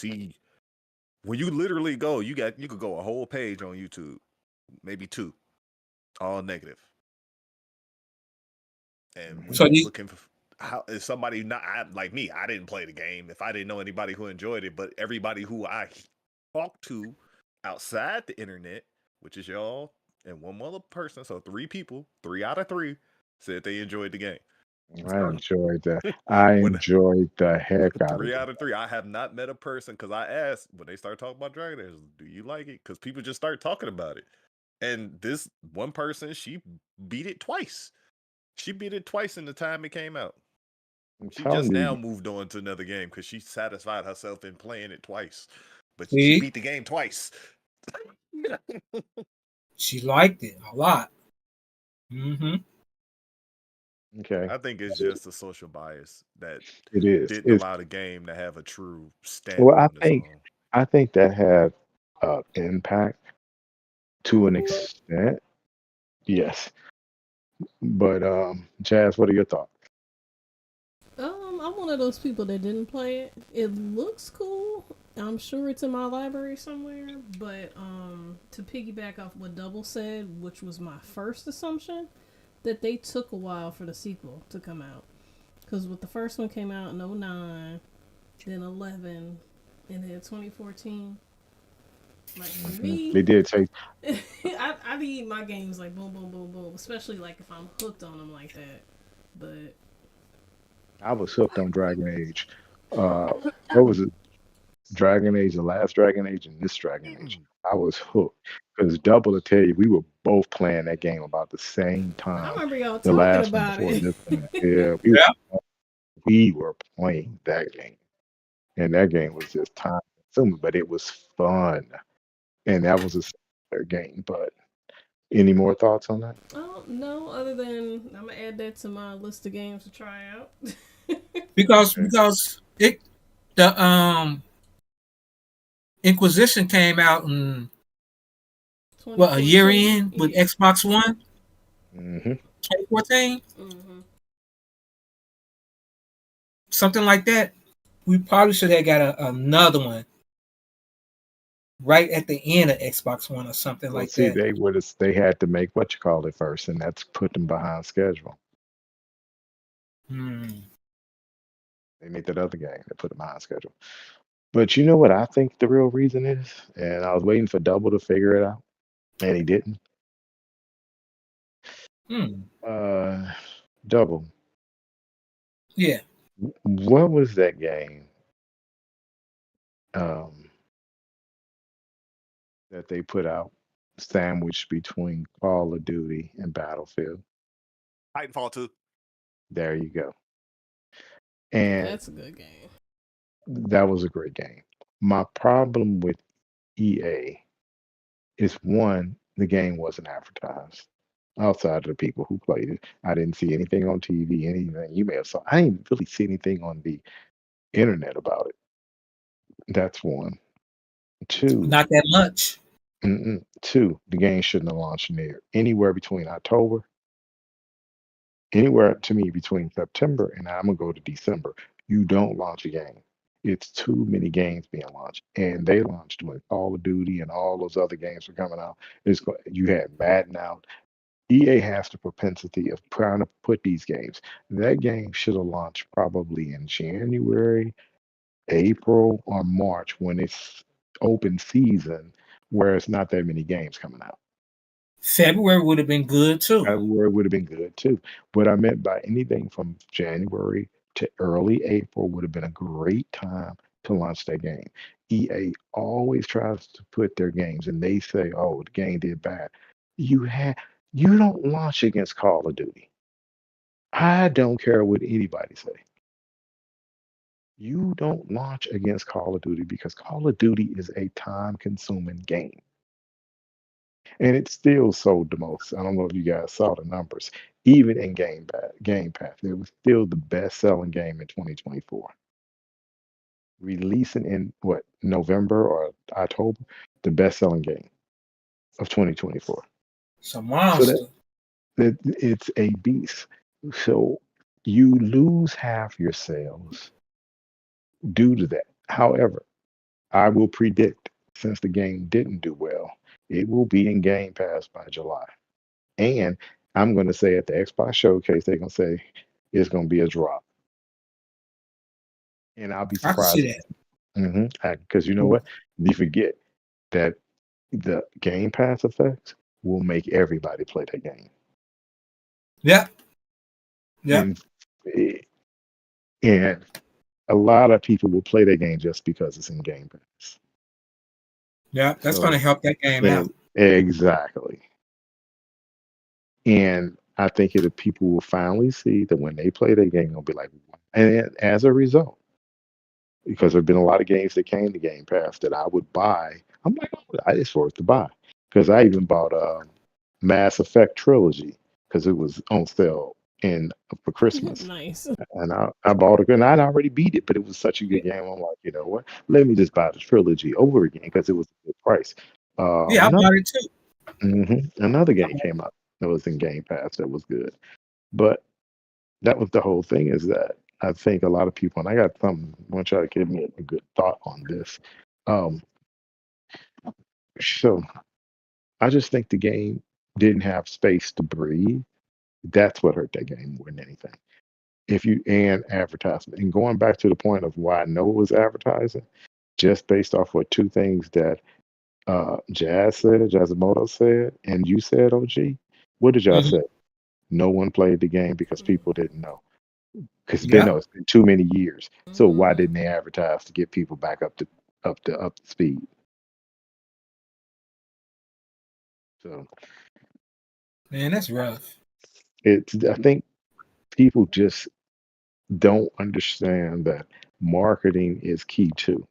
literally go, you could go a whole page on YouTube, maybe two, all negative. And when So you you, looking for how is somebody not like me, I didn't play the game. If I didn't know anybody who enjoyed it, but everybody who I talked to outside the internet, which is y'all and one other person, so three people, 3 out of 3 said they enjoyed the game. I enjoyed that. I When enjoyed the heck out of three it. out of three, I have not met a person because I asked when they start talking about Dragon Age, do you like it? Because people just start talking about it. And this one person, she beat it twice. She beat it twice in the time it came out. I'm She just telling now you, moved on to another game because she satisfied herself in playing it twice. But she see, beat the game twice. she liked it a lot. Mm-hmm. okay, I think it's just a social bias that it is. didn't It's allow the game to have a true well, standing on its own. I think that had impact to an extent. Yes, but Jazz, what are your thoughts? I'm one of those people that didn't play it. It looks cool. I'm sure it's in my library somewhere. But to piggyback off what Double said, which was my first assumption, that they took a while for the sequel to come out. Because with the first one came out in '09, then 11, and then 2014. Like for me, They did take. I need my games like boom, boom, boom, boom. Especially like if I'm hooked on them like that. But I was hooked on Dragon Age. What was it? Dragon Age, the last Dragon Age, and this Dragon Age. I was hooked because double to tell you, we were both playing that game about the same I time. remember y'all The talking last one about before it. this one. Yeah, Yeah. we were playing that game, and that game was just time consuming, but it was fun, and that was a singular game. But any more thoughts on that? Oh no, other than I'm gonna add that to my list of games to try out. Because Okay. it the Inquisition came out in what, a year 2014, in with yeah. Xbox One, Hmm. 2014, Mm-hmm. something like that. We probably should have got another one right at the end of Xbox One or something Well, like see, that. they had to make what you call it first, and that's put them behind schedule. Hmm. They made that other game that put them behind schedule. But you know what I think the real reason is, and I was waiting for Double to figure it out, and he didn't. Hmm. Uh, Double. Yeah. What was that game um, that they put out sandwiched between Call of Duty and Battlefield? Titanfall 2. There you go. Yeah, And that's a good game. that was a great game. My problem with EA is one, the game wasn't advertised outside of the people who played it. I didn't see anything on TV, anything you may have saw. I didn't really see anything on the internet about it. That's one. Two, Not that much. two, the game shouldn't have launched anywhere between October, anywhere to me between September and I'm gonna go to December. You don't launch a game. It's too many games being launched, and they launched when Call of Duty and all those other games were coming out. You had Madden out. EA has the propensity of trying to put these games. That game should have launched probably in January, April, or March when it's open season, where it's not that many games coming out. February would have been good too. February would have been good too. What I meant by anything from January to early April would have been a great time to launch that game. EA always tries to put their games and they say, oh, the game did bad. You have you don't launch against Call of Duty. I don't care what anybody say. You don't launch against Call of Duty because Call of Duty is a time consuming game. And it still sold the most. I don't know if you guys saw the numbers. Even in Game Pass, it was still the best selling game in 2024. Releasing in what, November or October, the best selling game of 2024. It's a So monster. that it's a beast. So you lose half your sales due to that. However, I will predict, since the game didn't do well, it will be in Game Pass by July. And I'm going to say at the Xbox Showcase, they're going to say it's going to be a drop. And I'll be I can surprised see if that. because you know what? You forget that the Game Pass effects will make everybody play that game. Yep. Yep. And, and a lot of people will play that game just because it's in Game Pass. Yep. That's going to So, help that game out. and exactly. And I think it people will finally see that when they play that game, they'll be like, "Wow." And as a result, because there've been a lot of games that came to Game Pass that I would buy. I'm like, oh, it's worth to buy. Because I even bought Mass Effect Trilogy because it was on sale in for Christmas. Nice. And I bought it and I'd already beat it, but it was such a good game. I'm like, you know what? Let me just buy the trilogy over again because it was a good price. Yeah, I Another, bought it too. another game came out that was in Game Pass that was good. But that was the whole thing is that I think a lot of people, and I got some, I want y'all to give me a good thought on this. Um, so I just think the game didn't have space to breathe. That's what hurt that game more than anything. If you and advertisement, and going back to the point of why I know it was advertising, just based off what two things that Jazz said, Jazzamoto said, and you said, OG. What did y'all Hmm. say? No one played the game because people didn't know. Because Yep. it's been too many years. So why Mm-hmm. didn't they advertise to get people back up to speed? So Man, that's rough. it's I think people just don't understand that marketing is key too.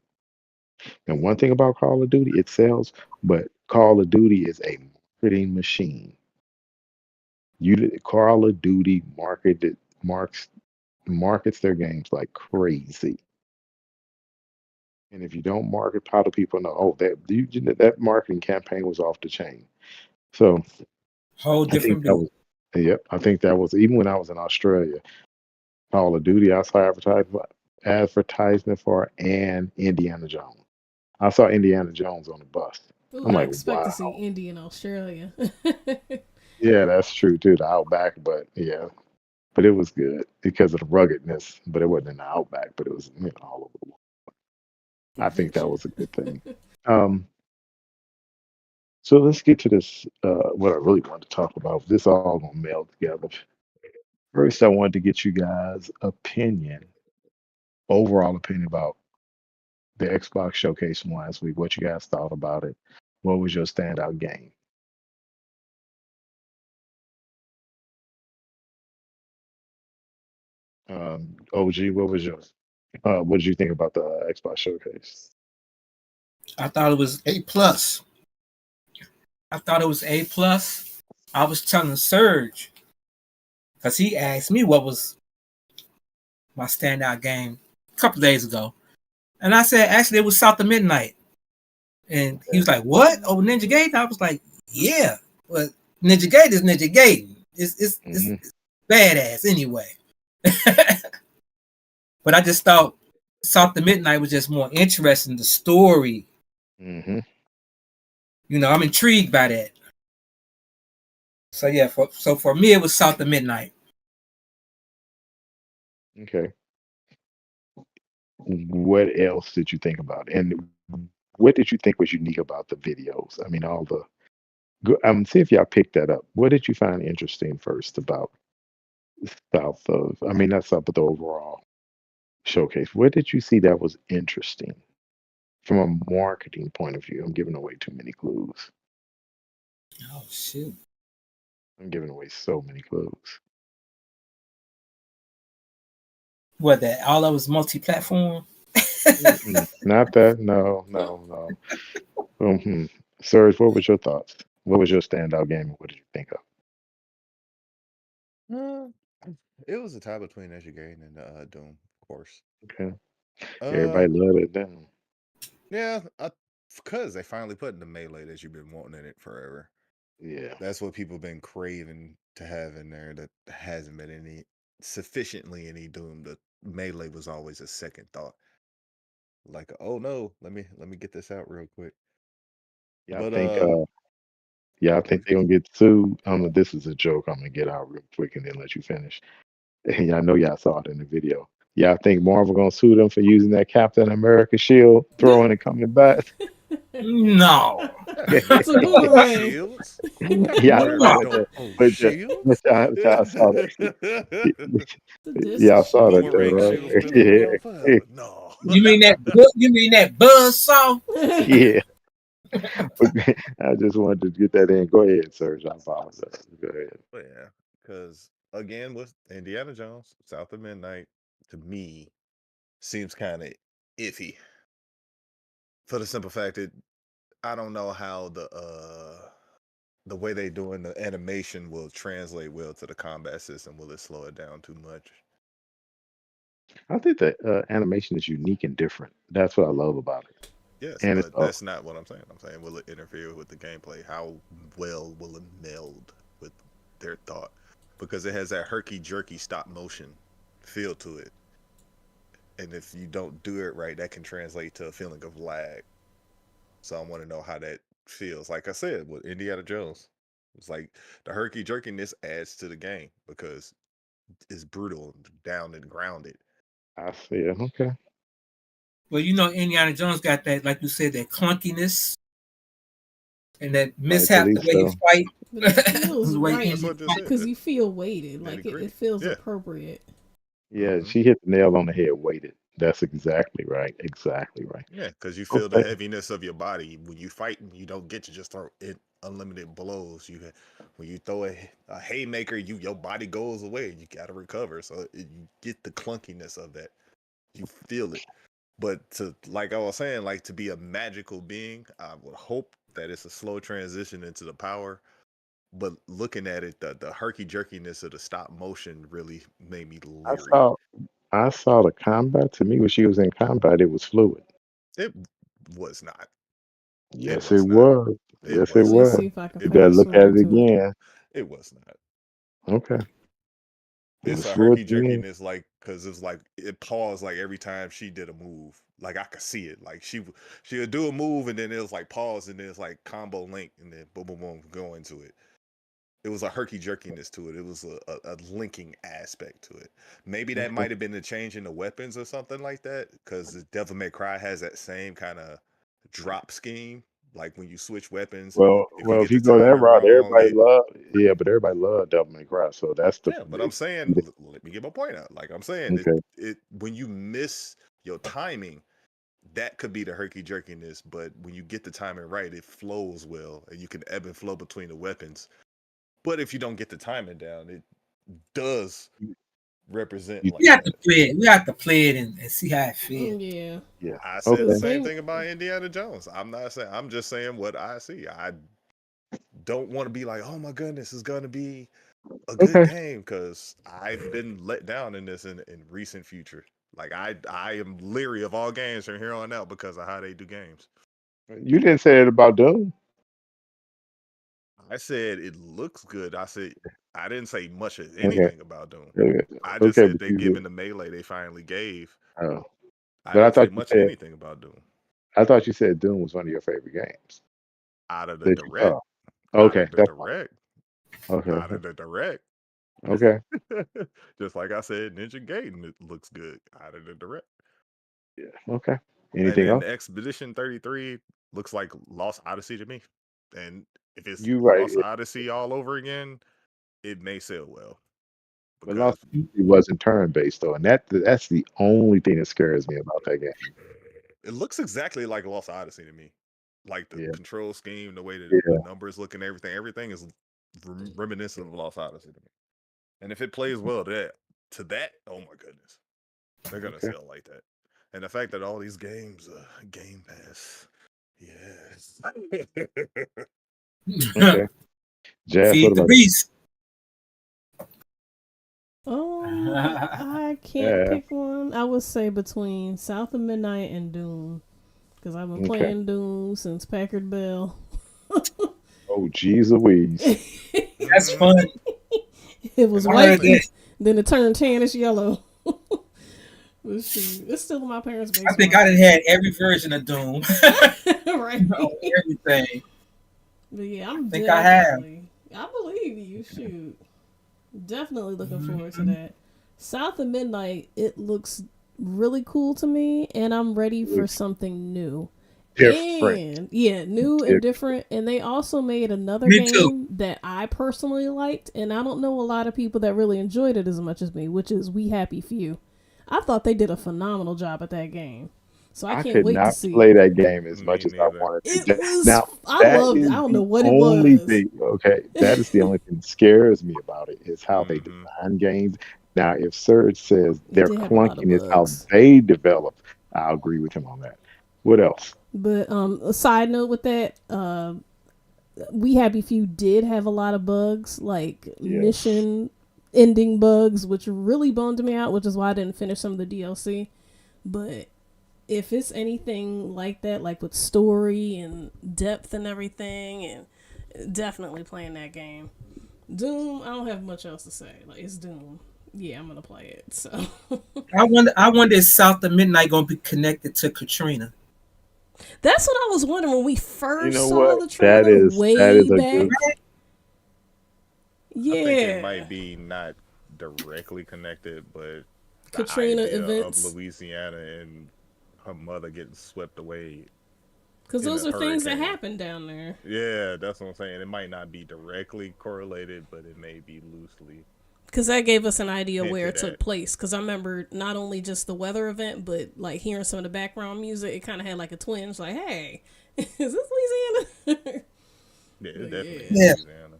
And one thing about Call of Duty, it sells, but Call of Duty is a marketing machine. Call of Duty markets their games like crazy. And if you don't market, how do people know? Oh, that marketing campaign was off the chain. So Whole I think different that view. was, yep. I think that was even when I was in Australia, Call of Duty. I saw advertisement for and Indiana Jones. I saw Indiana Jones on the bus. Ooh, I'm I like, expect to see wow. Indy in Australia. Yeah, that's true too. The Outback, but yeah, but it was good because of the ruggedness. But it wasn't in the Outback, but it was all over the world. I think that Adventure. was a good thing. Um, so let's get to this. What I really wanted to talk about. This all gonna meld together. First, I wanted to get you guys' overall opinion about the Xbox showcase from last week. What you guys thought about it? What was your standout game? OG, what did you think about the Xbox showcase? I thought it was A plus. I thought it was A plus. I was telling Serge because he asked me what was my standout game a couple days ago, and I said actually it was South of Midnight, and he Yeah. was like, "What? Oh, Ninja Gaiden?" I was like, "Yeah, but Ninja Gaiden is Ninja Gaiden. Hmm. It's badass anyway." But I just thought South of Midnight was just more interesting. The story, Hmm. I'm intrigued by that. So yeah, for me it was South of Midnight. Okay. What else did you think about? And what did you think was unique about the videos? I mean, all the see if y'all picked that up. What did you find interesting first about South of? I mean, not South, but the overall showcase. What did you see that was interesting from a marketing point of view? I'm giving away too many clues. Oh shoot! I'm giving away so many clues. What that? All that was multi-platform. Mm-mm. Not that. No, no, no. Mm-hmm. Serge, what was your thoughts? What was your standout game? And what did you think of? Uh, it was a tie between Educating and Doom, of course. Okay. Uh, Everybody loved it then. yeah, because they finally put in the melee that you've been wanting in it forever. Yeah. That's what people been craving to have in there. That hasn't been any sufficiently any Doom. The melee was always a second thought. Like, oh no, let me get this out real quick. Yeah, I But think yeah, I go think ahead. they're gonna get sued. This is a joke. I'm gonna get out real quick and then let you finish. Yeah, I know y'all saw it in the video. Yeah, I think Marvel gonna sue them for using that Captain America shield, throwing and coming back. No. It's a No boomerang. shields. Captain Yeah, I America saw No. it don't though. own But shields. y'all saw that. The disc Yeah, I saw that though, Boomerang right? shields shit. been around Yeah, forever. No. You mean that buzz saw? yeah. I just wanted to get that in. Go ahead, Serge. I apologize. Go ahead. But yeah, because again, with Indiana Jones, South of Midnight, to me seems kind of iffy for the simple fact that I don't know how the way they doing the animation will translate well to the combat system. Will it slow it down too much? I think the animation is unique and different. That's what I love about it. Yes, And it's but that's not what I'm saying. I'm saying, will it interfere with the gameplay? How well will it meld with their thought? Because it has that herky jerky stop motion feel to it. And if you don't do it right, that can translate to a feeling of lag. So I want to know how that feels. Like I said, with Indiana Jones, it's like the herky jerkiness adds to the game because it's brutal, down and grounded. I see it. Okay. Well, you know, Indiana Jones got that, like you said, that clunkiness and that mishap Rightfully the way he so. fight. But it feels The way That's right what Indy I just fight. said. because you feel weighted. Nitty Like it, gritty. it feels Yeah. appropriate. Yeah, Hmm. she hit the nail on the head. Weighted. That's exactly right. Exactly right. Yeah, because you feel the Okay. heaviness of your body when you fight, and you don't get to just throw it unlimited blows. When you throw a haymaker, your body goes away. You got to recover, so you get the clunkiness of that. You feel it. But to, like I was saying, like to be a magical being, I would hope that it's a slow transition into the power. But looking at it, the herky jerkiness of the stop motion really made me I leery. saw I saw the combat. To me, when she was in combat, it was fluid. It was not. It Yes, it was not. was. It Yes, it was Let me not. was. see if I can You It better fast was look at not. forward it to it. again. It was not. Okay. It It's was a fluid herky to me. jerkiness, like because it's like it paused like every time she did a move. Like I could see it. Like she would do a move and then it was like pause and then it's like combo link and then boom boom boom go into it. It was a herky jerkiness to it. It was a linking aspect to it. Maybe that Okay. might have been the change in the weapons or something like that. Because Devil May Cry has that same kind of drop scheme. Like when you switch weapons, if you Well, if get the you go that timing route, wrong, everybody it love. Yeah, but everybody love Devil May Cry. So that's the. yeah. But I'm saying, let me get my point out. Like I'm saying, Okay. it when you miss your timing, that could be the herky jerkiness. But when you get the timing right, it flows well, and you can ebb and flow between the weapons. But if you don't get the timing down, it does represent You, We like have to that. play it. We have to play it and see how it feels. Yeah, yeah. I said the because Okay. same they. thing about Indiana Jones. I'm not saying, I'm just saying what I see. I don't want to be like, oh my goodness, it's gonna be a good Okay. game because I've been let down in this in recent future. Like I am leery of all games from here on out because of how they do games. You didn't say it about Doom. I said it looks good. I didn't say much of Okay. anything about Doom. Okay. I just Okay, said but they you given did. the melee they finally gave. Oh. I But didn't say much of anything about Doom. I thought you said Doom was one of your favorite games Out of the that you direct, saw. out Okay, of the that's fine. direct, Okay. out of the direct. Okay. Just like I said, Ninja Gaiden it looks good out of the direct. Yeah. Okay. And Anything then else? Expedition 33 looks like Lost Odyssey to me. And if it's You right. Lost Odyssey all over again, it may sell well But Lost because Odyssey wasn't turn based though, and that's the only thing that scares me about that game. it looks exactly like Lost Odyssey to me. Like the Yeah. control scheme, the way that the Yeah. numbers look and everything is reminiscent of Lost Odyssey to me. And if it plays well to that, oh my goodness, they're gonna Okay. sell like that. And the fact that all these games, Game Pass, yes. Okay. Jazz, what Feed the about you? beast. I can't Yeah. pick one. I would say between South of Midnight and Doom, because I've been Okay. playing Doom since Packard Bell. Oh, geez Louise. That's Hmm. fun. It was And I that's the white, heard thing. that. then it turned tannish yellow. But shoot, it's still in my parents' I basement. think I done had every version of Doom Right. on everything. But yeah, I I'm think I have. definitely. I believe you. Shoot, definitely looking forward to Mhm. that. South of Midnight. It looks really cool to me, and I'm ready It for looks something new. different. And yeah, new and different. And they also made another Me too. game that I personally liked, and I don't know a lot of people that really enjoyed it as much as me, which is We Happy Few. I thought they did a phenomenal job at that game, so I I can't could wait to not see play it. that game as Me much as I neither. wanted It to. was. Now, I that loved it. I is don't know the what it only was. thing, okay? That is the only thing that scares me about it is how they Hmm. design games. Now, if Serge says It their did have a lot of clunkiness, how bugs. they develop, I'll agree with him on that. What else? But a side note with that, We Happy Few did have a lot of bugs, like Yes. mission ending bugs, which really bummed me out, which is why I didn't finish some of the DLC. But if it's anything like that, like with story and depth and everything, and definitely playing that game. Doom, I don't have much else to say. Like it's Doom. Yeah, I'm gonna play it. So I wonder if South of Midnight gonna be connected to Katrina. that's what I was wondering when we You first know saw what? the That trailer is that way is a good. back. I think it Yeah, might be not directly connected, but the Katrina idea of events, Louisiana and her mother getting swept away because in those a are things that hurricane. happen down there. Yeah, that's what I'm saying. It might not be directly correlated, but it may be loosely Because that gave us an idea where it hinted took at. place. Because I remember not only just the weather event, but like hearing some of the background music, it kind of had like a twinge. Like, hey, is this Louisiana? Yeah, it But definitely yeah, is Yeah, Louisiana.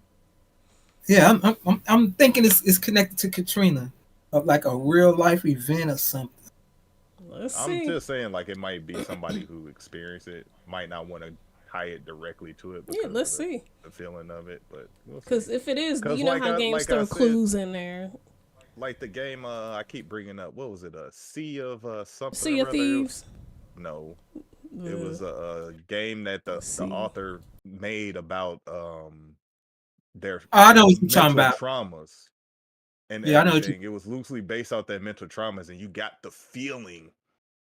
yeah. I'm thinking it's connected to Katrina, of like a real life event or something. let's I'm see. just saying, like, it might be somebody who experienced it, might not want to tie it directly to it Yeah, because of let's see. the feeling of it, but we'll Because see. if it is, Cause you know how games like I throw said, clues in there. like the game I keep bringing up, what was it? A Sea of something Sea or of other. Thieves. No, it Uh, was a game that let's the see. author made about their Oh, I know what you're talking mental about. traumas and Yeah, I know what you. everything. It was loosely based off their mental traumas, and you got the feeling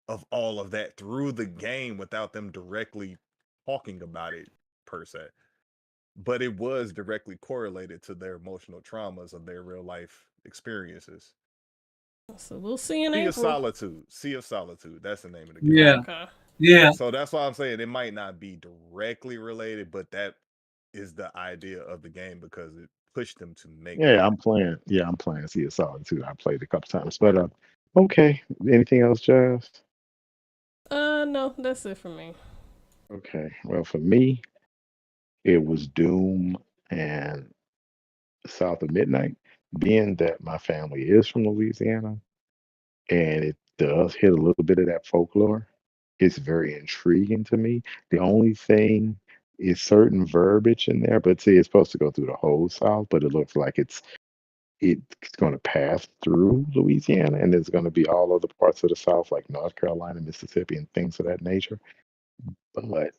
of all of that through the game without them directly talking about it per se. But it was directly correlated to their emotional traumas of their real life experiences. So we'll see in Sea of April. Solitude. Sea of Solitude. That's the name of the game. Yeah, Okay. yeah, So that's why I'm saying it might not be directly related, but that is the idea of the game because it pushed them to make Yeah, that. I'm playing. Yeah, I'm playing CSR too. I played a couple times, but okay. Anything else, Jazz? No, that's it for me. Okay. Well, for me, it was Doom and South of Midnight. Being that my family is from Louisiana and it does hit a little bit of that folklore, it's very intriguing to me. The only thing is certain verbiage in there, but see, it's supposed to go through the whole South, but it looks like it's going to pass through Louisiana and there's going to be all other parts of the South, like North Carolina, Mississippi, and things of that nature. But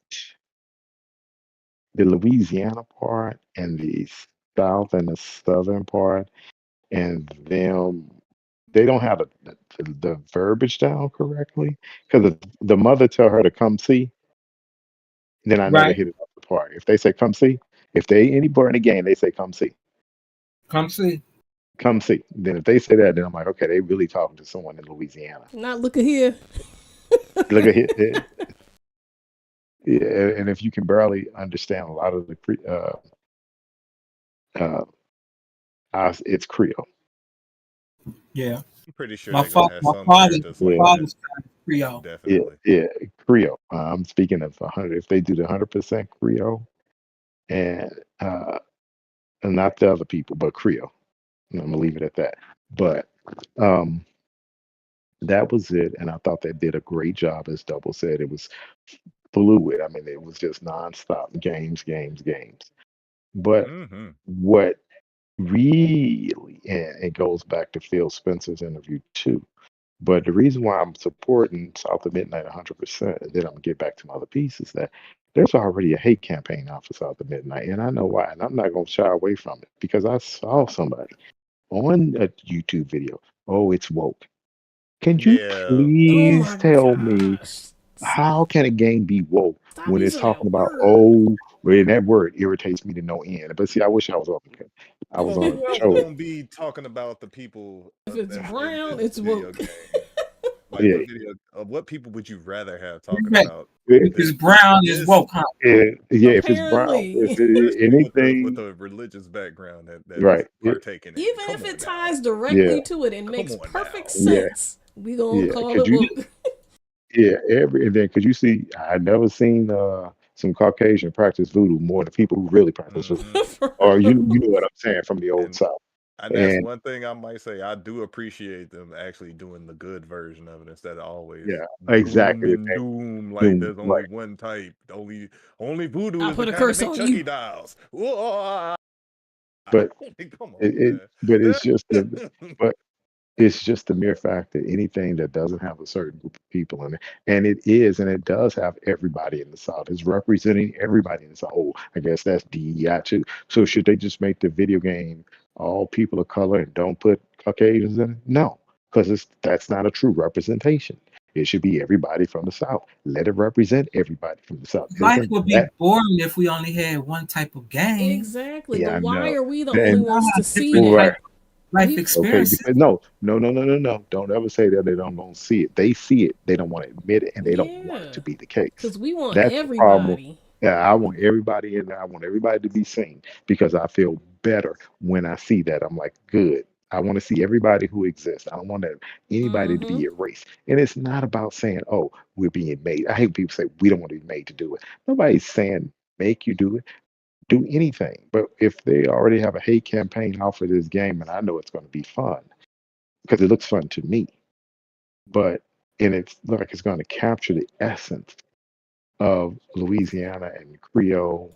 the Louisiana part and the South and the Southern part, and them, they don't have the verbiage down correctly. Because the mother tell her to come see, then I know they right. hit it off the park. If they say come see, if they any part in the game, they say come see, Come see. come see. Then if they say that, then I'm like, okay, they really talking to someone in Louisiana. Not looking here. Look at it, yeah, and if you can barely understand a lot of the uh, it's Creole. Yeah, I'm pretty sure they're gonna have my some characters my Yeah, like that. father's kind of Creole. yeah, Definitely. yeah, Creole. I'm speaking of 100. If they do the 100% Creole, and not the other people, but Creole. And I'm gonna leave it at that. But um, that was it, and I thought they did a great job. As Double said, it was fluid. I mean, it was just nonstop games, games, games. But Mm-hmm. what really, and it goes back to Phil Spencer's interview too. But the reason why I'm supporting South of Midnight 100%, and then I'm gonna get back to my other piece, is that there's already a hate campaign out for South of Midnight, and I know why, and I'm not gonna shy away from it because I saw somebody on a YouTube video. Oh, it's woke. Can you Yeah, Oh please my tell me gosh. how can a game be woke Stop when it's using talking that about word. well, that word irritates me to no end. But see, I wish I was well, on a who else show. gonna be talking about the people If it's that's in brown, this it's video woke. game? Like Yeah, the video of what people would you rather have talking If about it's this brown, it's this woke, huh? yeah. If it's brown, if Apparently. especially with anything, the religious background that is right? partaking in it. Even Come if it on now. ties Yeah, directly to it and Come makes on perfect now. yeah, sense, we gonna yeah. call Could it you? woke. Yeah, and then could you see? I never seen some Caucasian practice voodoo more than people who really practice voodoo, Hmm. For or you real. know what I'm saying from the old And South. and that's And one thing I might say. I do appreciate them actually doing the good version of it instead of always yeah, gloom exactly the and thing. doom. Like Doom, there's only right? one type. Only voodoo I is the put a kind that curse make on you. Chucky dolls. Whoa, But come it on, but man. it's just but it's just the mere fact that anything that doesn't have a certain group of people in it, and it does have everybody in the South. It's representing everybody in the South. Oh, I guess that's DEI too. So should they just make the video game all people of color and don't put Caucasians in it? No, because that's not a true representation. It should be everybody from the South. Let it represent everybody from the South. Life Isn't would be that? boring if we only had one type of game. Exactly. Yeah, But I why know. are we the only And We all ones to have see different right. that? type of life We Okay, experiences. because no. Don't ever say that they don't see it. They see it. They don't want to admit it, and they don't want it yeah. to be the case. Cause we want That's the problem. everybody. Yeah, I want everybody in there. I want everybody to be seen because I feel better when I see that. I'm like, good. I want to see everybody who exists. I don't want anybody to Mm-hmm. be erased. And it's not about saying, oh, we're being made. I hate people say we don't want to be made to do it. Nobody's saying make you do it, do anything. But if they already have a hate campaign out for this game, and I know it's going to be fun because it looks fun to me, but and it's like it's going to capture the essence of Louisiana and Creole,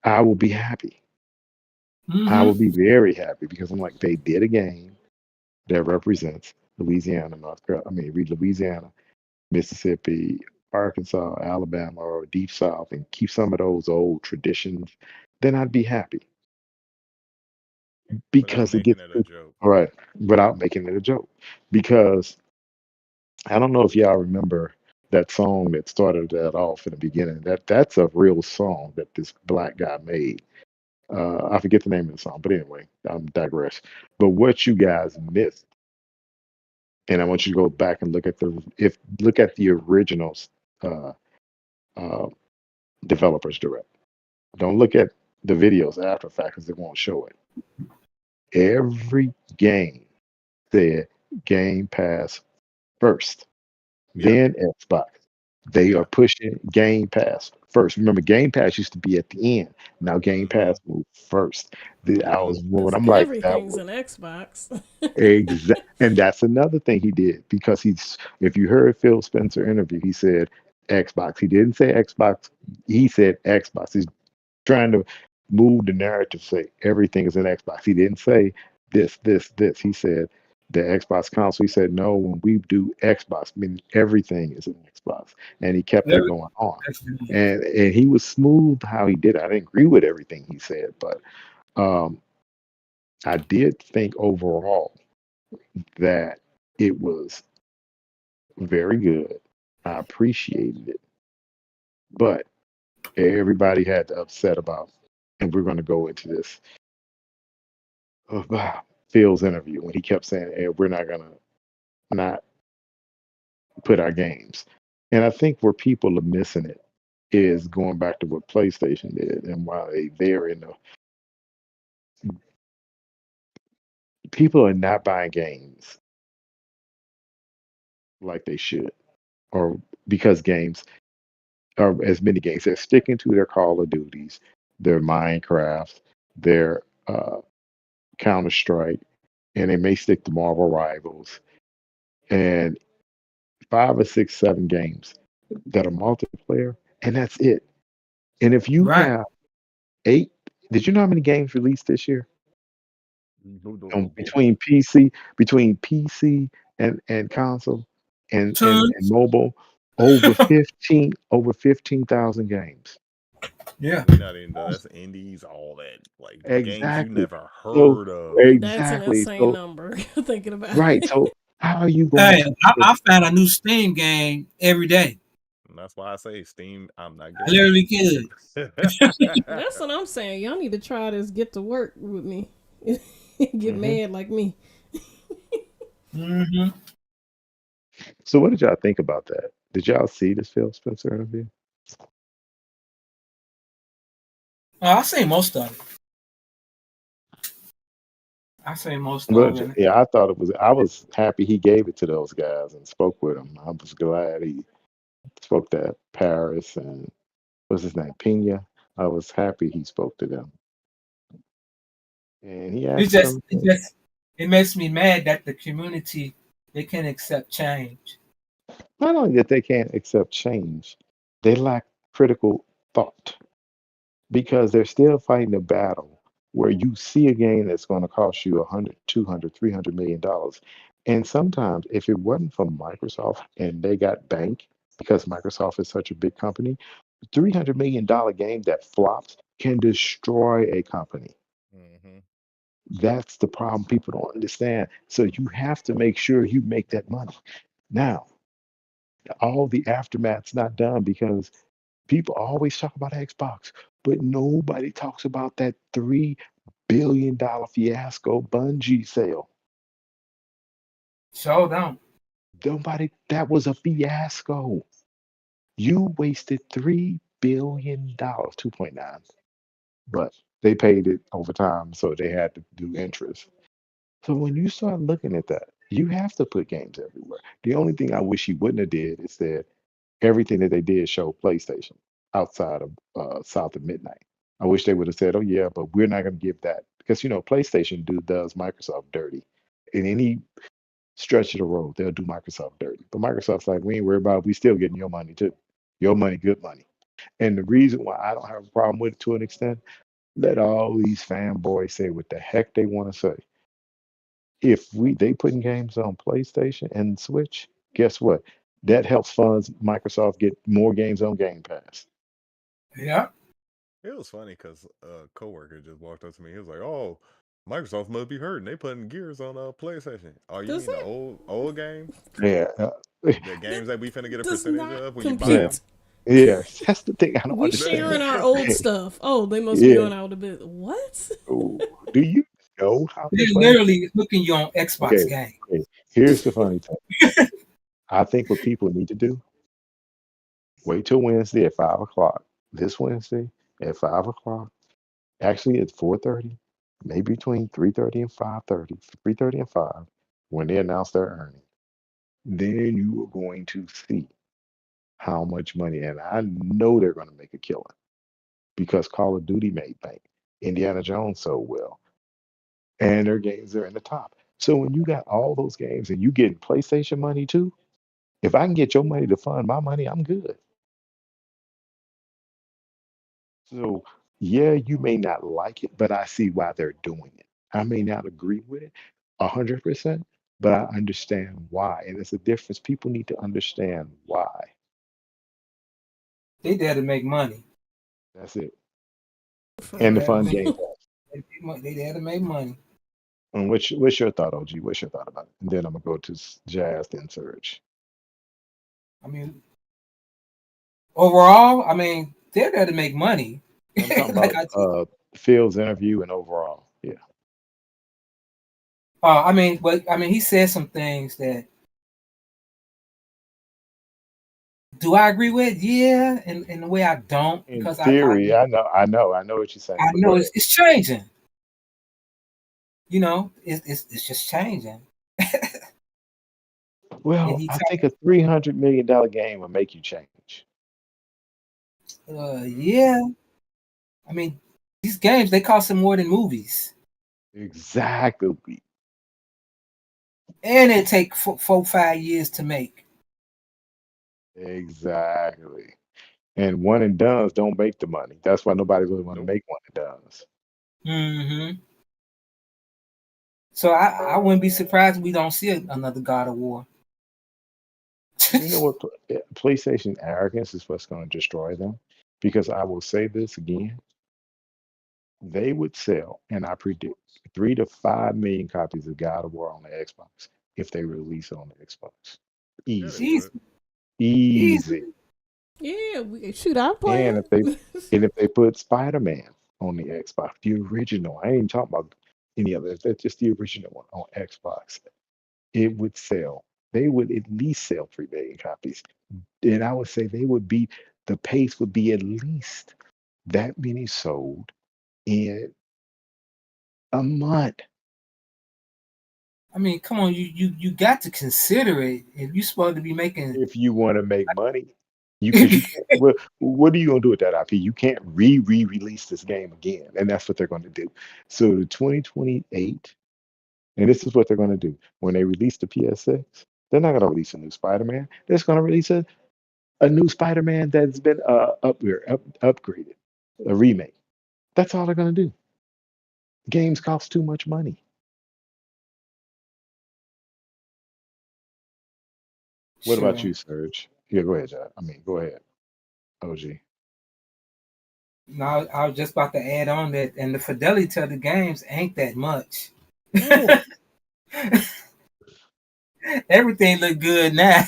I will be happy. I will Mm-hmm. be very happy because I'm like, they did a game that represents Louisiana, North Carolina. I mean, read Louisiana, Mississippi, Arkansas, Alabama, or Deep South, and keep some of those old traditions. Then I'd be happy Without because it making gets it a joke. all right without making it a joke. Because I don't know if y'all remember that song that started that off in the beginning. That's a real song that this black guy made. I forget the name of the song, but anyway, I'm digress. But what you guys missed, and I want you to go back and look at the originals uh, uh, developers direct. Don't look at the videos after the fact because it won't show it. Every game said Game Pass first, Yep. then Xbox. They are Yep. pushing Game Pass first. Remember, Game Pass used to be at the end. Now Game Hmm. Pass moved first. I Hmm. was when Cause I'm like that everything's was an Xbox. exact, and that's another thing he did because he's. If you heard Phil Spencer interview, he said Xbox. He didn't say Xbox. He said Xbox. He's trying to move the narrative, say everything is an Xbox. He didn't say this. He said the Xbox console. He said no. When we do Xbox, I mean everything is an Xbox, and he kept that going on. And he was smooth how he did it. I didn't agree with everything he said, but um, I did think overall that it was very good. I appreciated it, but everybody had to upset about, and we're going to go into this Phil's interview when he kept saying, hey, we're not going to not put our games. And I think where people are missing it is going back to what PlayStation did and why they're in the people are not buying games like they should, or because games are as many games. They're sticking to their Call of Duties, their Minecraft, their Counter Strike, and they may stick to Marvel Rivals and five or six, seven games that are multiplayer, and that's it. And if you Right. have eight, did you know how many games released this year between PC and console and Tons. mobile? Over 15,000 games. Yeah. We not even that's indies, all that like games you Exactly. never So heard of. That's an exactly. insane So number. Thinking about right. it. How are you going Hey, to put? I found a new Steam game every day. And that's why I say Steam. I'm not I getting literally could. it. That's what I'm saying. Y'all need to try this. Get to work with me. Get Hmm. mad like me. Hmm. So what did y'all think about that? Did y'all see this Phil Spencer interview? Oh, I say most of it. I say most of But it. yeah, I thought it was. I was happy he gave it to those guys and spoke with them. I was glad he spoke to Paris and what's his name, Pena. I was happy he spoke to them, and he It asked just them. it just it makes me mad that the community they can't accept change. Not only that they can't accept change, they lack critical thought because they're still fighting a battle where you see a game that's going to cost you 100, 200, 300 million dollars. And sometimes, if it wasn't for Microsoft and they got bank because Microsoft is such a big company, $300 million game that flops can destroy a company. Hmm. That's the problem people don't understand. So you have to make sure you make that money. Now, all the aftermath's not done because people always talk about Xbox, but nobody talks about that $3 billion fiasco Bungie sale. So don't. Nobody, that was a fiasco. You wasted $3 billion, 2.9, but they paid it over time, so they had to do interest. So when you start looking at that, you have to put games everywhere. The only thing I wish he wouldn't have did is that everything that they did show PlayStation outside of South of Midnight. I wish they would have said, "Oh yeah, but we're not going to give that," because PlayStation does Microsoft dirty. In any stretch of the road, they'll do Microsoft dirty. But Microsoft's like, "We ain't worried about it. We still getting your money too. Your money, good money." And the reason why I don't have a problem with it to an extent, let all these fanboys say what the heck they want to say. If they putting games on PlayStation and Switch, guess what? That helps funds Microsoft get more games on Game Pass. Yeah. It was funny because a coworker just walked up to me. He was like, "Oh, Microsoft must be hurting. They putting Gears on PlayStation. Oh, you Does mean the that old games? Yeah, The that games that we finna get a does percentage not of when you buy yeah, compute? them?" yeah. That's the thing I don't We understand. sharing our old stuff. Oh, they must be Yeah. on out a bit. What? Ooh, do you know how They're much money? literally hooking you on Xbox Okay, game. okay. Here's the funny thing. I think what people need to do: wait till Wednesday at 5 o'clock. This Wednesday at 5 o'clock. Actually, it's 4:30. Maybe between 3:30 and 5:30. 3:30 and 5 when they announce their earnings. Then you are going to see how much money, and I know they're going to make a killing because Call of Duty made bank. Indiana Jones sold well, and their games are in the top. So when you got all those games and you get PlayStation money too, if I can get your money to fund my money, I'm good. So yeah, you may not like it, but I see why they're doing it. I may not agree with it 100%, but I understand why, and it's a difference. People need to understand why. They there to make money. That's it. For And the They there to fun real. make game pass. they there to make money. And what's your thought, OG? What's your thought about it? And then I'm gonna go to Jazz, then Surge. I mean, overall, I mean, they're there to make money. I'm talking Like about I told Phil's interview and overall. Yeah. I mean, but I mean, he said some things that do I agree with? Yeah, and in the way I don't In because theory, I know what you're saying, I but go know ahead. it's changing. You know, it's just changing. And Well, he I think a $300 million game will make you change. yeah. I mean, these games they cost them more than movies, Exactly. and it take 4, 5 years to make. Exactly. And one and dones don't make the money. That's why nobody really want to Nope. make one and dones. Hmm. So I wouldn't be surprised if we don't see another God of War. You know what? PlayStation arrogance is what's going to destroy them. Because I will say this again, they would sell, and I predict 3 to 5 million copies of God of War on the Xbox. if they release it on the Xbox. Yeah, they Easy, would. Easy, easy. easy. Yeah, shoot, I play And it. if they put Spider-Man on the Xbox, the original, I ain't talking about any other. If that's just the original one on Xbox, it would sell. They would at least sell 3 million copies. And I would say the pace would be at least that many sold in a month. I mean, come on, you got to consider it if you're supposed to be making. If you want to make money, because you can't. Well, what are you gonna do with that IP? You can't release this game again, and that's what they're going to do. So the 2028, and this is what they're going to do when they release the PS6. They're not going to release a new Spider-Man. They're just going to release a new Spider-Man that's been upgraded, a remake. That's all they're going to do. Games cost too much money. What about Sure. you, Serge? Yeah, go ahead, Jack. I mean, go ahead, OG. Now I was just about to add on that, and the fidelity to the games ain't that much. No, Everything look good now.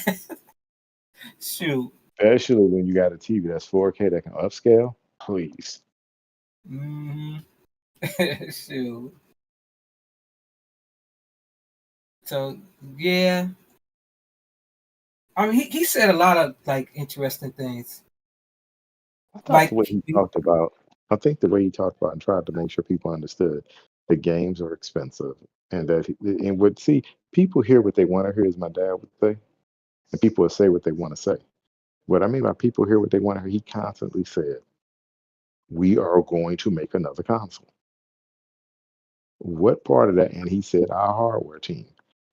Shoot. especially when you got a TV that's 4K that can upscale. Please. Hmm. Shoot. So yeah, I mean, he said a lot of like interesting things. I thought the Like, way he talked about, I think the way he talked about and tried to make sure people understood the games are expensive and and would see people hear what they want to hear, as my dad would say, and people will say what they want to say. What I mean by people hear what they want to hear, he constantly said, we are going to make another console. What part of that? And he said, our hardware team.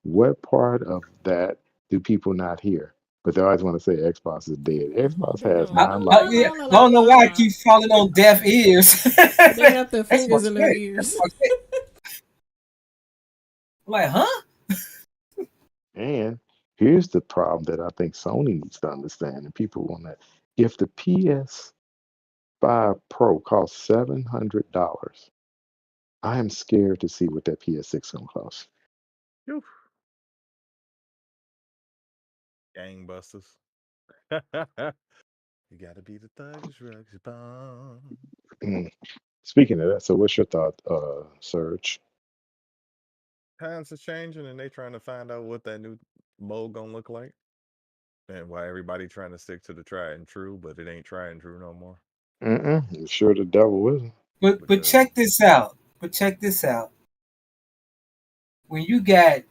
What part of that do people not hear? But they always want to say Xbox is dead. Xbox They has don't. I, nine La, lives. yeah, la, la, I la, don't know why it la. keeps falling on deaf ears. They got their fingers Xbox in their great. ears. Xbox great. I'm like, huh? And here's the problem that I think Sony needs to understand, and people want that. If the PS5 Pro costs $700, I am scared to see what that PS6 gonna cost. Phew. Gangbusters. You gotta be the thug, drugs, bomb. Mm. Speaking of that, so what's your thought, Serge? Times are changing and they trying to find out what that new mode gonna look like. And why everybody trying to stick to the tried and true, but it ain't tried and true no more. I'm sure the devil isn't. But Because check this out. But check this out. When you got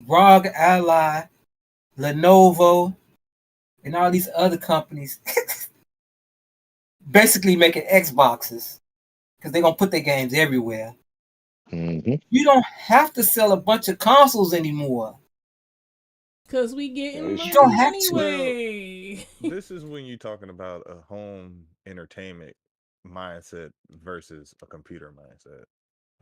ROG Ally, Lenovo, and all these other companies basically making Xboxes because they're gonna put their games everywhere. Hmm. You don't have to sell a bunch of consoles anymore. Cause we That getting is You don't money true. have to. well, anyway. this is when you're talking about a home entertainment mindset versus a computer mindset.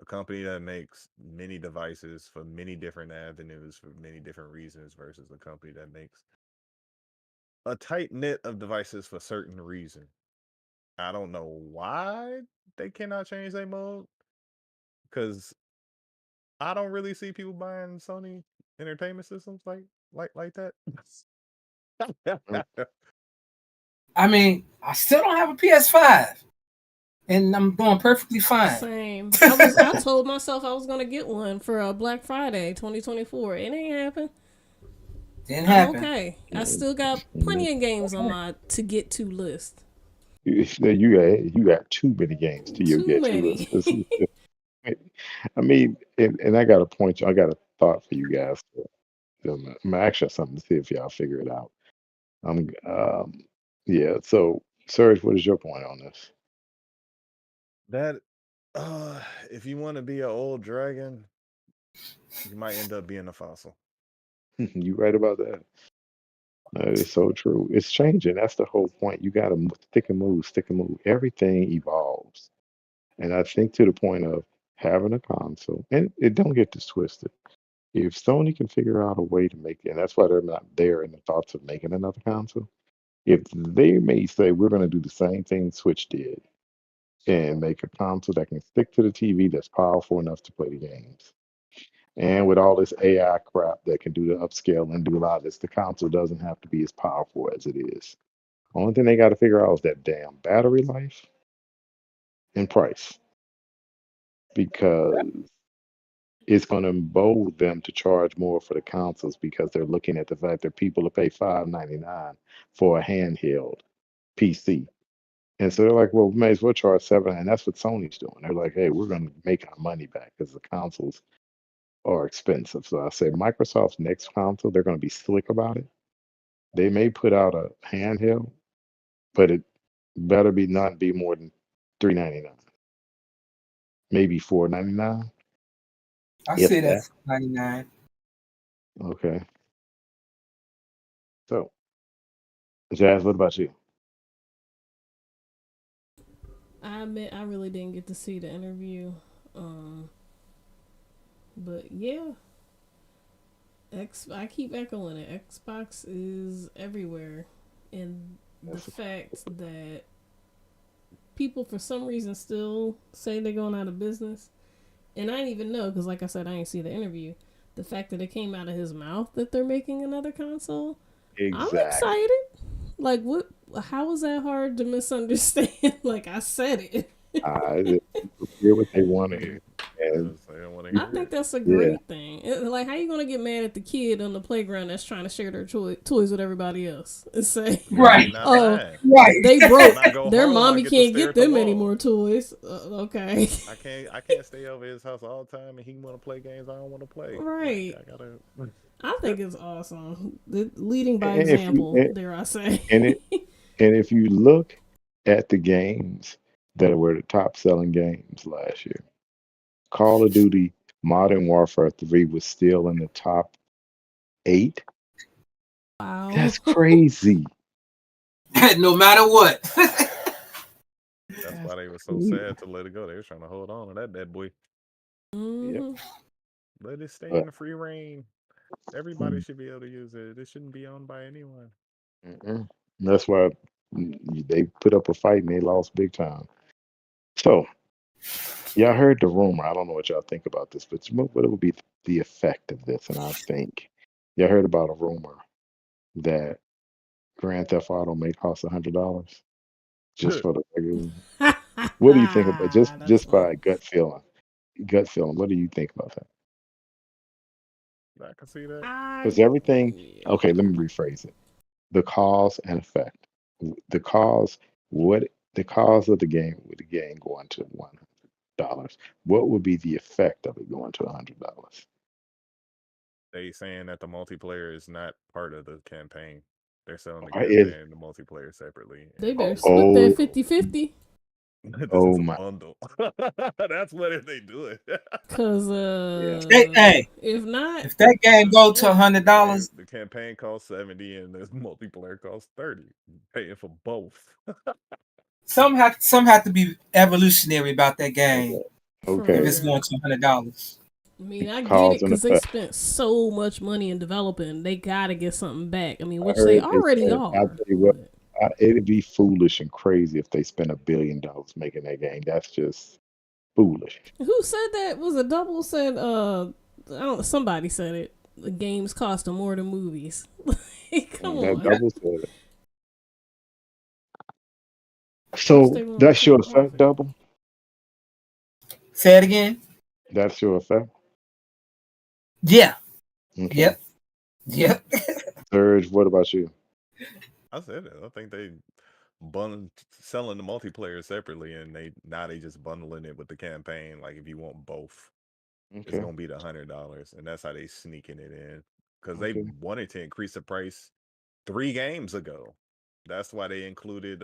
A company that makes many devices for many different avenues for many different reasons versus a company that makes a tight knit of devices for certain reason. I don't know why they cannot change their mode because I don't really see people buying Sony entertainment systems like that. Mm. I mean, I still don't have a PS5, and I'm doing perfectly fine. Same. I told myself I was gonna get one for Black Friday 2024. It ain't happened. Didn't I'm happen. okay. I still got Mm. plenty of games on Okay. my to get to list. You got too many games to your Too get to many. list. I mean, and I got a point. I got a thought for you guys. I'm actually something to see if y'all figure it out. I'm yeah. So, Serge, what is your point on this? That if you want to be an old dragon, you might end up being a fossil. You right about that. That is so true. It's changing. That's the whole point. You got to stick and move, stick and move. Everything evolves, and I think to the point of having a console, and it don't get this twisted. If Sony can figure out a way to make it, and that's why they're not there in the thoughts of making another console. If they may say we're going to do the same thing Switch did and make a console that can stick to the TV that's powerful enough to play the games, And with all this AI crap that can do the upscale and do a lot of this, the console doesn't have to be as powerful as it is. Only thing they got to figure out is that damn battery life and price, because it's going to embolden them to charge more for the consoles because they're looking at the fact that people will pay $5.99 for a handheld PC. And so they're like, well, we may as well charge seven, and that's what Sony's doing. They're like, hey, we're going to make our money back because the consoles are expensive. So I say Microsoft's next console, they're going to be slick about it. They may put out a handheld, but it better be not be more than $3.99, maybe $4.99, I if see that. that's 99. Okay. So, Jazz, what about you? I admit I really didn't get to see the interview. Um, but yeah, I keep echoing it. Xbox is everywhere, and the That's fact that people for some reason still say they're going out of business, and I didn't even know because, like I said, I didn't see the interview. The fact that it came out of his mouth that they're making another console, I'm exactly. excited. Like, what? How was that hard to misunderstand? Like, I said it. People hear what they want to hear, and Yes, I don't want to I hear think it. that's a yeah, great thing. Like, how you gonna get mad at the kid on the playground that's trying to share their toys with everybody else and say, Yeah, they Right, not "Oh, mine. right. they When broke. I go Their home, I mommy get to can't stare get at the them any wall. more toys." Okay, I can't stay over his house all the time, and he want to play games I don't want to play. Like right. I gotta. I think it's awesome. Leading by and if you example, dare I say? and it and if you look at the games that were the top selling games last year, Call of Duty Modern Warfare 3 was still in the top 8. Wow. That's crazy. No matter what. That's That's why they were so crazy. sad to let it go. They were trying to hold on to that boy. Yep. hmm Let it stay in But the free reign. Everybody mm, should be able to use it. It shouldn't be owned by anyone. mm-mm. That's why they put up a fight and they lost big time. So, y'all heard the rumor. I don't know what y'all think about this, but what would be the effect of this? And I think y'all heard about a rumor that Grand Theft Auto may cost $100 just for the regular. What do you think about That's just funny. by gut feeling? Gut feeling. What do you think about that? I can see that. Because I everything. yeah. Okay, let me rephrase it. The cause and effect. The cause. What the cause of the game with the game going to $100? What would be the effect of it going to $100? They saying that the multiplayer is not part of the campaign. They're selling the Is campaign and the multiplayer separately, They and better this split that oh 50-50. this oh is a my bundle. That's what if they do it. Cause yeah. Hey, if not, if that game go to The game, $100, the campaign costs 70, and this multiplayer costs 30. You paying for both. some have to be evolutionary about that game Okay. for if Okay. it's going real. to $100. I mean, I get Cause it and because they effect. spent so much money in developing. They gotta get something back. I mean, I which they heard it's already I'll are. tell you what, But it'd be foolish and crazy if they spent $1 billion making that game. That's just foolish. who said that? Was a double said? I don't. Somebody said it. The games cost them more than movies. Like, come That on. double said it. Plus, they So want to that's your recoup effect, profit. double. Say it again. That's your effect. Yeah. Okay. Yep. Yep. Serge, what about you? I said it. I think they bundle selling the multiplayer separately, and they just bundling it with the campaign. Like if you want both, it's Okay. gonna be $100, and that's how they sneaking it in because they Okay. wanted to increase the price 3 games ago. That's why they included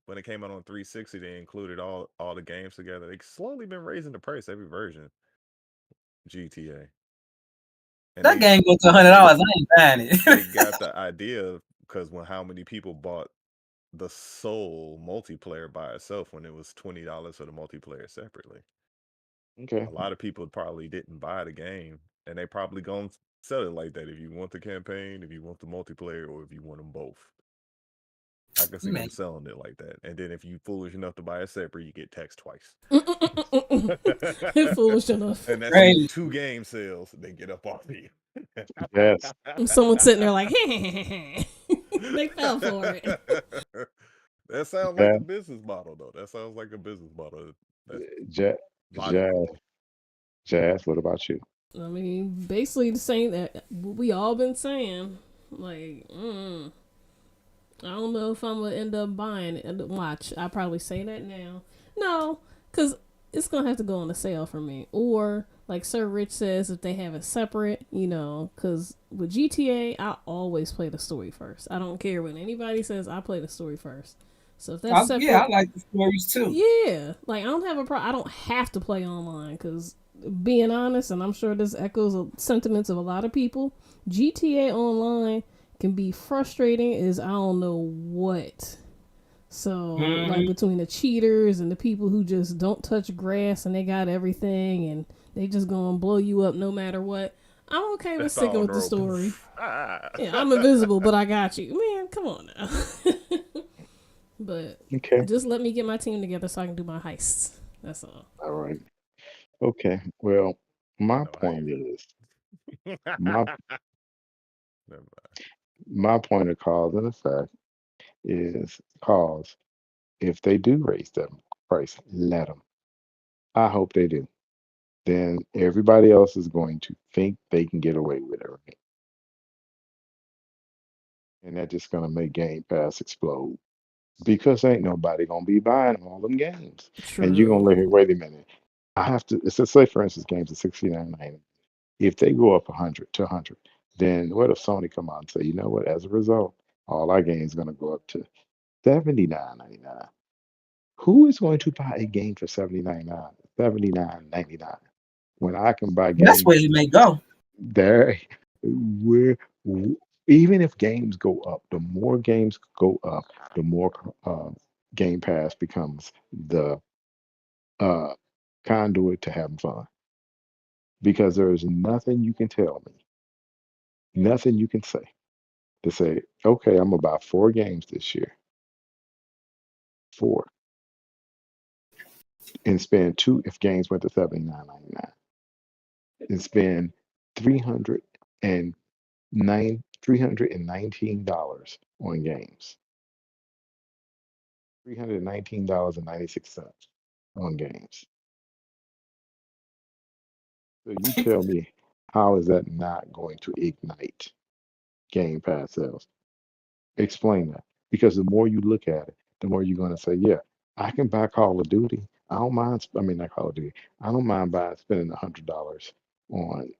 when it came out on 360, they included all the games together. They slowly been raising the price every version GTA, and That game go to $100. I ain't buying they it. got the idea because when how many people bought the sole multiplayer by itself when it was $20 for the multiplayer separately. Okay. A lot of people probably didn't buy the game, and they probably gonna sell it like that if you want the campaign, if you want the multiplayer, or if you want them both. I can see Man, you selling it like that. And then if you foolish enough to buy it separate, you get taxed twice. Foolish enough. And that's crazy. two game sales. They get up off of you. Yes, Someone sitting there like, they fell for it. That sounds like a Jazz, business model, though. That sounds like a business model. That's Jazz, logical. Jazz. What about you? I mean, basically the same that we all been saying. Like, I don't know if I'm gonna end up buying it. Watch, I probably say that now. No, because it's gonna have to go on a sale for me. Or like Sir Rich says, if they have it separate, because with GTA, I always play the story first. I don't care what anybody says. I play the story first. So if that's Yeah, I separate, like the stories too. yeah, like I don't have a problem. I don't have to play online because, being honest, and I'm sure this echoes the sentiments of a lot of people. GTA Online can be frustrating as I don't know what. So like Hmm. between the cheaters and the people who just don't touch grass and they got everything and they just gonna blow you up no matter what. I'm okay with That's sticking all, with the bro. story. Ah. Yeah, I'm invisible, but I got you, man. Come on now. But Okay, just let me get my team together so I can do my heists. That's all. all right. Okay. Well, my No point hyphen. is my Never mind. my point of cause and effect is cause if they do raise that price, let them. I hope they do. Then everybody else is going to think they can get away with it, right? And that's just gonna make Game Pass explode because ain't nobody gonna be buying all them games. And you're gonna True. look at, wait a minute, I have to. It's say for instance, games are 69.90. If they go up 100 to 100, then what if Sony come out and say, you know what? As a result, all our games gonna go up to 79.99. Who is going to buy a game for 79.99 when I can buy That's where games it may go. there where even if games go up, the more games go up, the more Game Pass becomes the uh, conduit to having fun because there is nothing you can tell me, nothing you can say to say, okay, I'm gonna buy 4 games this year, 4, and spend 2 if games went to 79.99, and spend 319 dollars on games. $319.96 on games. So you tell me, how is that not going to ignite Game Pass sales? Explain that. Because the more you look at it, the more you're going to say, yeah, I can buy Call of Duty. I don't mind, I mean, not Call of Duty. I don't mind buying spending $100 on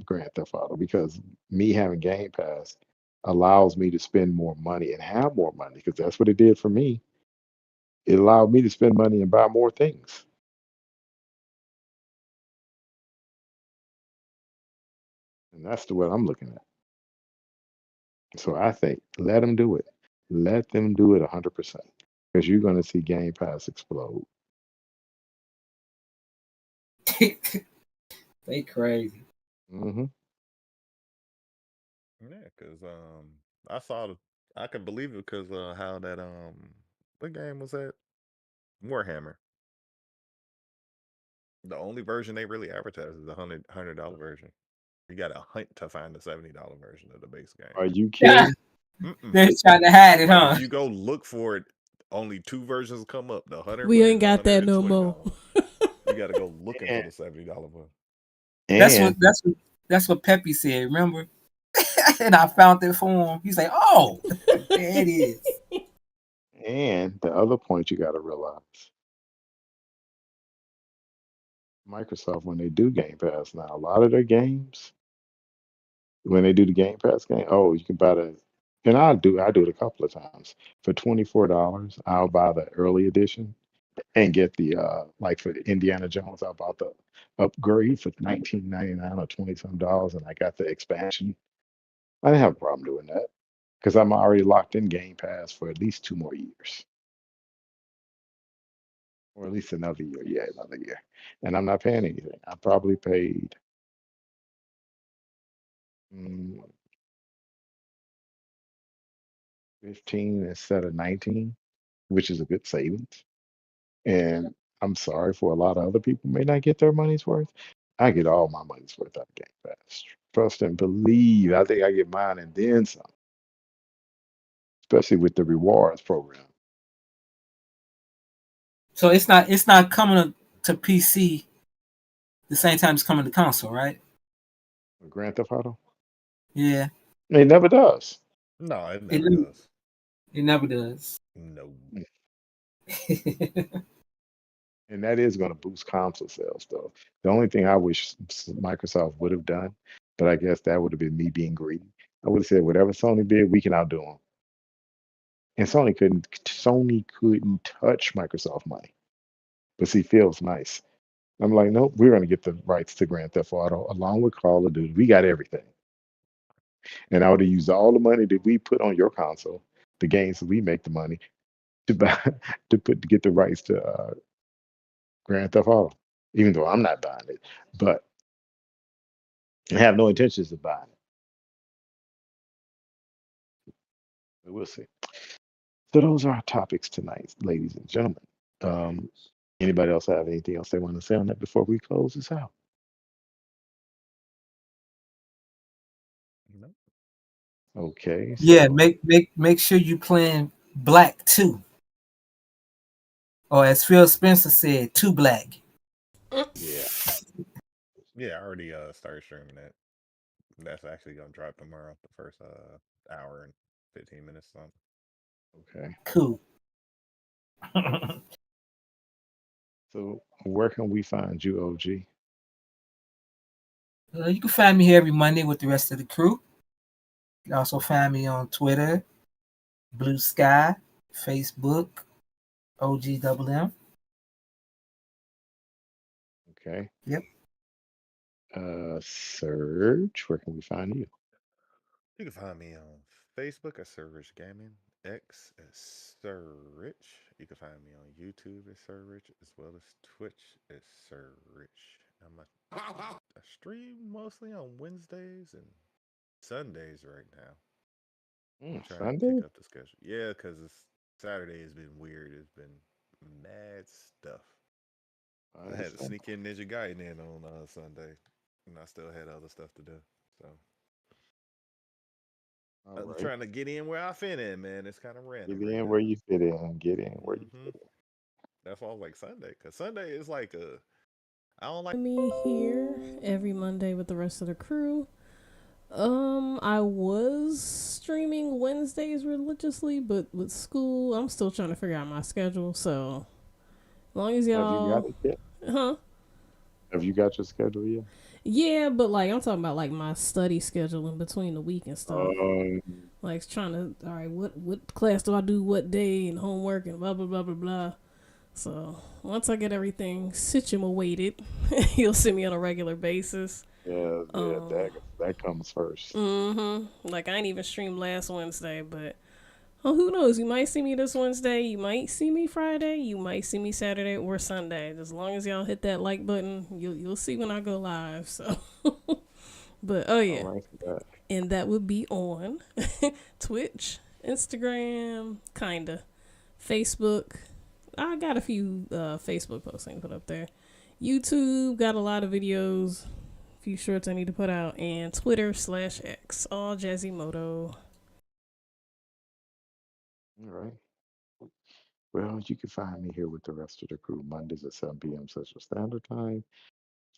Grand Theft Auto because me having Game Pass allows me to spend more money and have more money because that's what it did for me. It allowed me to spend money and buy more things. And that's the way I'm looking at it. So I think let them do it. Let them do it 100% because you're going to see Game Pass explode. They crazy. Hmm. Yeah, because I saw the, I could believe it because how that what game was that? Warhammer. The only version they really advertise is the $100 version. You got to hunt to find the $70 version of the base game. Are you Yeah, kidding? Mm-mm. they're trying to hide it, Like if huh? you go look for it, only two versions come up: the 100 We one ain't and the got hundred that and no twenty more. dollar one. You got to go looking for And, the $70 one. That's what and that's what that's what Peppy said. Remember? And I found it for him. He's like, "Oh, there it is." and the other point you got to realize, Microsoft when they do Game Pass now, a lot of their games when they do the Game Pass game, oh, you can buy the, and I do it a couple of times for $24. I'll buy the early edition and get the like for Indiana Jones, I bought the upgrade for 19.99 or 20 some dollars, and I got the expansion. I didn't have a problem doing that because I'm already locked in Game Pass for at least 2 more years, or at least another year. Yeah, another year, and I'm not paying anything. I probably paid. mm, 15 instead of 19, which is a good savings. And I'm sorry for a lot of other people may not get their money's worth. I get all my money's worth out of Game Pass. Trust and believe. I think I get mine and then some, especially with the rewards program. So it's not coming to PC the same time it's coming to console, right? Grand Theft Auto. Yeah, It never does. No, it it never does. it never does. No. And that is going to boost console sales, though. The only thing I wish Microsoft would have done, but I guess that would have been me being greedy. I would have said whatever Sony did, we can outdo them. And Sony couldn't touch Microsoft money. But see, feels nice. I'm like, nope, we're going to get the rights to Grand Theft Auto along with Call of Duty. We got everything. And I would have used all the money that we put on your console, the games that we make the money to buy to get the rights to Grand Theft Auto. Even though I'm not buying it, but I have no intentions of buying it. But we'll see. So those are our topics tonight, ladies and gentlemen. Um, Anybody else have anything else they want to say on that before we close this out? No. Okay, Yeah, so make sure you playing Black 2. Or as Phil Spencer said, 2 Black. yeah, Yeah, I already started streaming that. That's actually gonna drop tomorrow. The first hour and 15 minutes. Something. okay. Cool. So where can we find you, OG? You can find me here every Monday with the rest of the crew. You can also find me on Twitter, Blue Sky, Facebook, OGWM. Okay. Yep. Serge, where can we find you? You can find me on Facebook at Sir Rich Gaming, X as Sir Rich. You can find me on YouTube as Sir Rich, as well as Twitch as Sir Rich. I stream mostly on Wednesdays and Sundays right now. I'm trying to pick Sunday? up the schedule. Yeah, because Saturday has been weird. It's been mad stuff. I I had to understand. sneak in Ninja Gaiden in on Sunday, and I still had other stuff to do. So All I'm right. trying to get in where I fit in, man. It's kind of random Get right in now. where you fit in. Get in where you Hmm fit That's why I was like Sunday, because Sunday is like a I don't like. Me here every Monday with the rest of the crew. I was streaming Wednesdays religiously, but with school, I'm still trying to figure out my schedule. So, as long as in. Have you got y'all, it yet? huh? Have you got your schedule yet? Yeah, but like I'm talking about like my study schedule in between the week and stuff. Um, Like trying to, all right, what class do I do what day and homework and blah blah blah blah blah. So once I get everything situated, you'll see me on a regular basis. yeah, yeah, Um, that comes first. like I ain't even streamed last Wednesday, but oh, who knows? You might see me this Wednesday. You might see me Friday. You might see me Saturday or Sunday. As long as y'all hit that like button, you'll see when I go live. So, but oh All yeah, right, for that. and that would be on Twitch, Instagram, kinda, Facebook. I got a few Facebook posts I can put up there. YouTube got a lot of videos, a few shorts I need to put out, and Twitter/X, all Jazzy Moto. All right. Well, you can find me here with the rest of the crew Mondays at 7 p.m. Central Standard Time.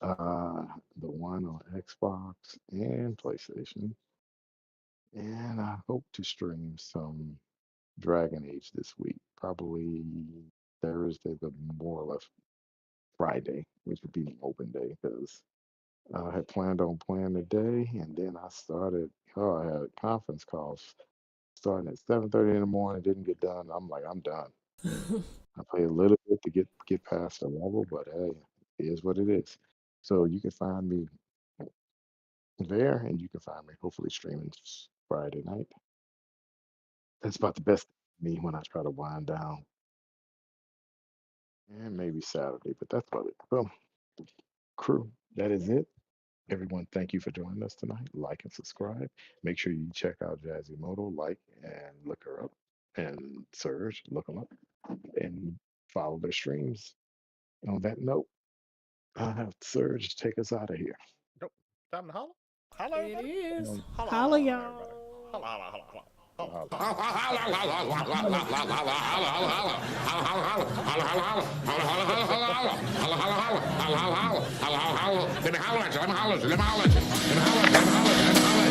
Uh, the one on Xbox and PlayStation. And I hope to stream some Dragon Age this week, probably Thursday, but more or less Friday, which would be my open day because I had planned on playing today, and then I started. Oh, I had conference calls starting at 7:30 in the morning. Didn't get done. I'm like, I'm done. I play a little bit to get past the level, but hey, it is what it is. So you can find me there, and you can find me hopefully streaming Friday night. That's about the best for me when I try to wind down, and maybe Saturday, but that's about it. Well, crew, that is it. Everyone, thank you for joining us tonight. Like and subscribe. Make sure you check out Jazzy Moto, like and look her up. And Surge, look them up and follow their streams. On that note, I'll have Surge take us out of here. Nope. Time to holla. Holla, It everybody. is. Holla, Holla, holla, holla, everybody. y'all. Holla, holla, holla, holla. Let me holler at you.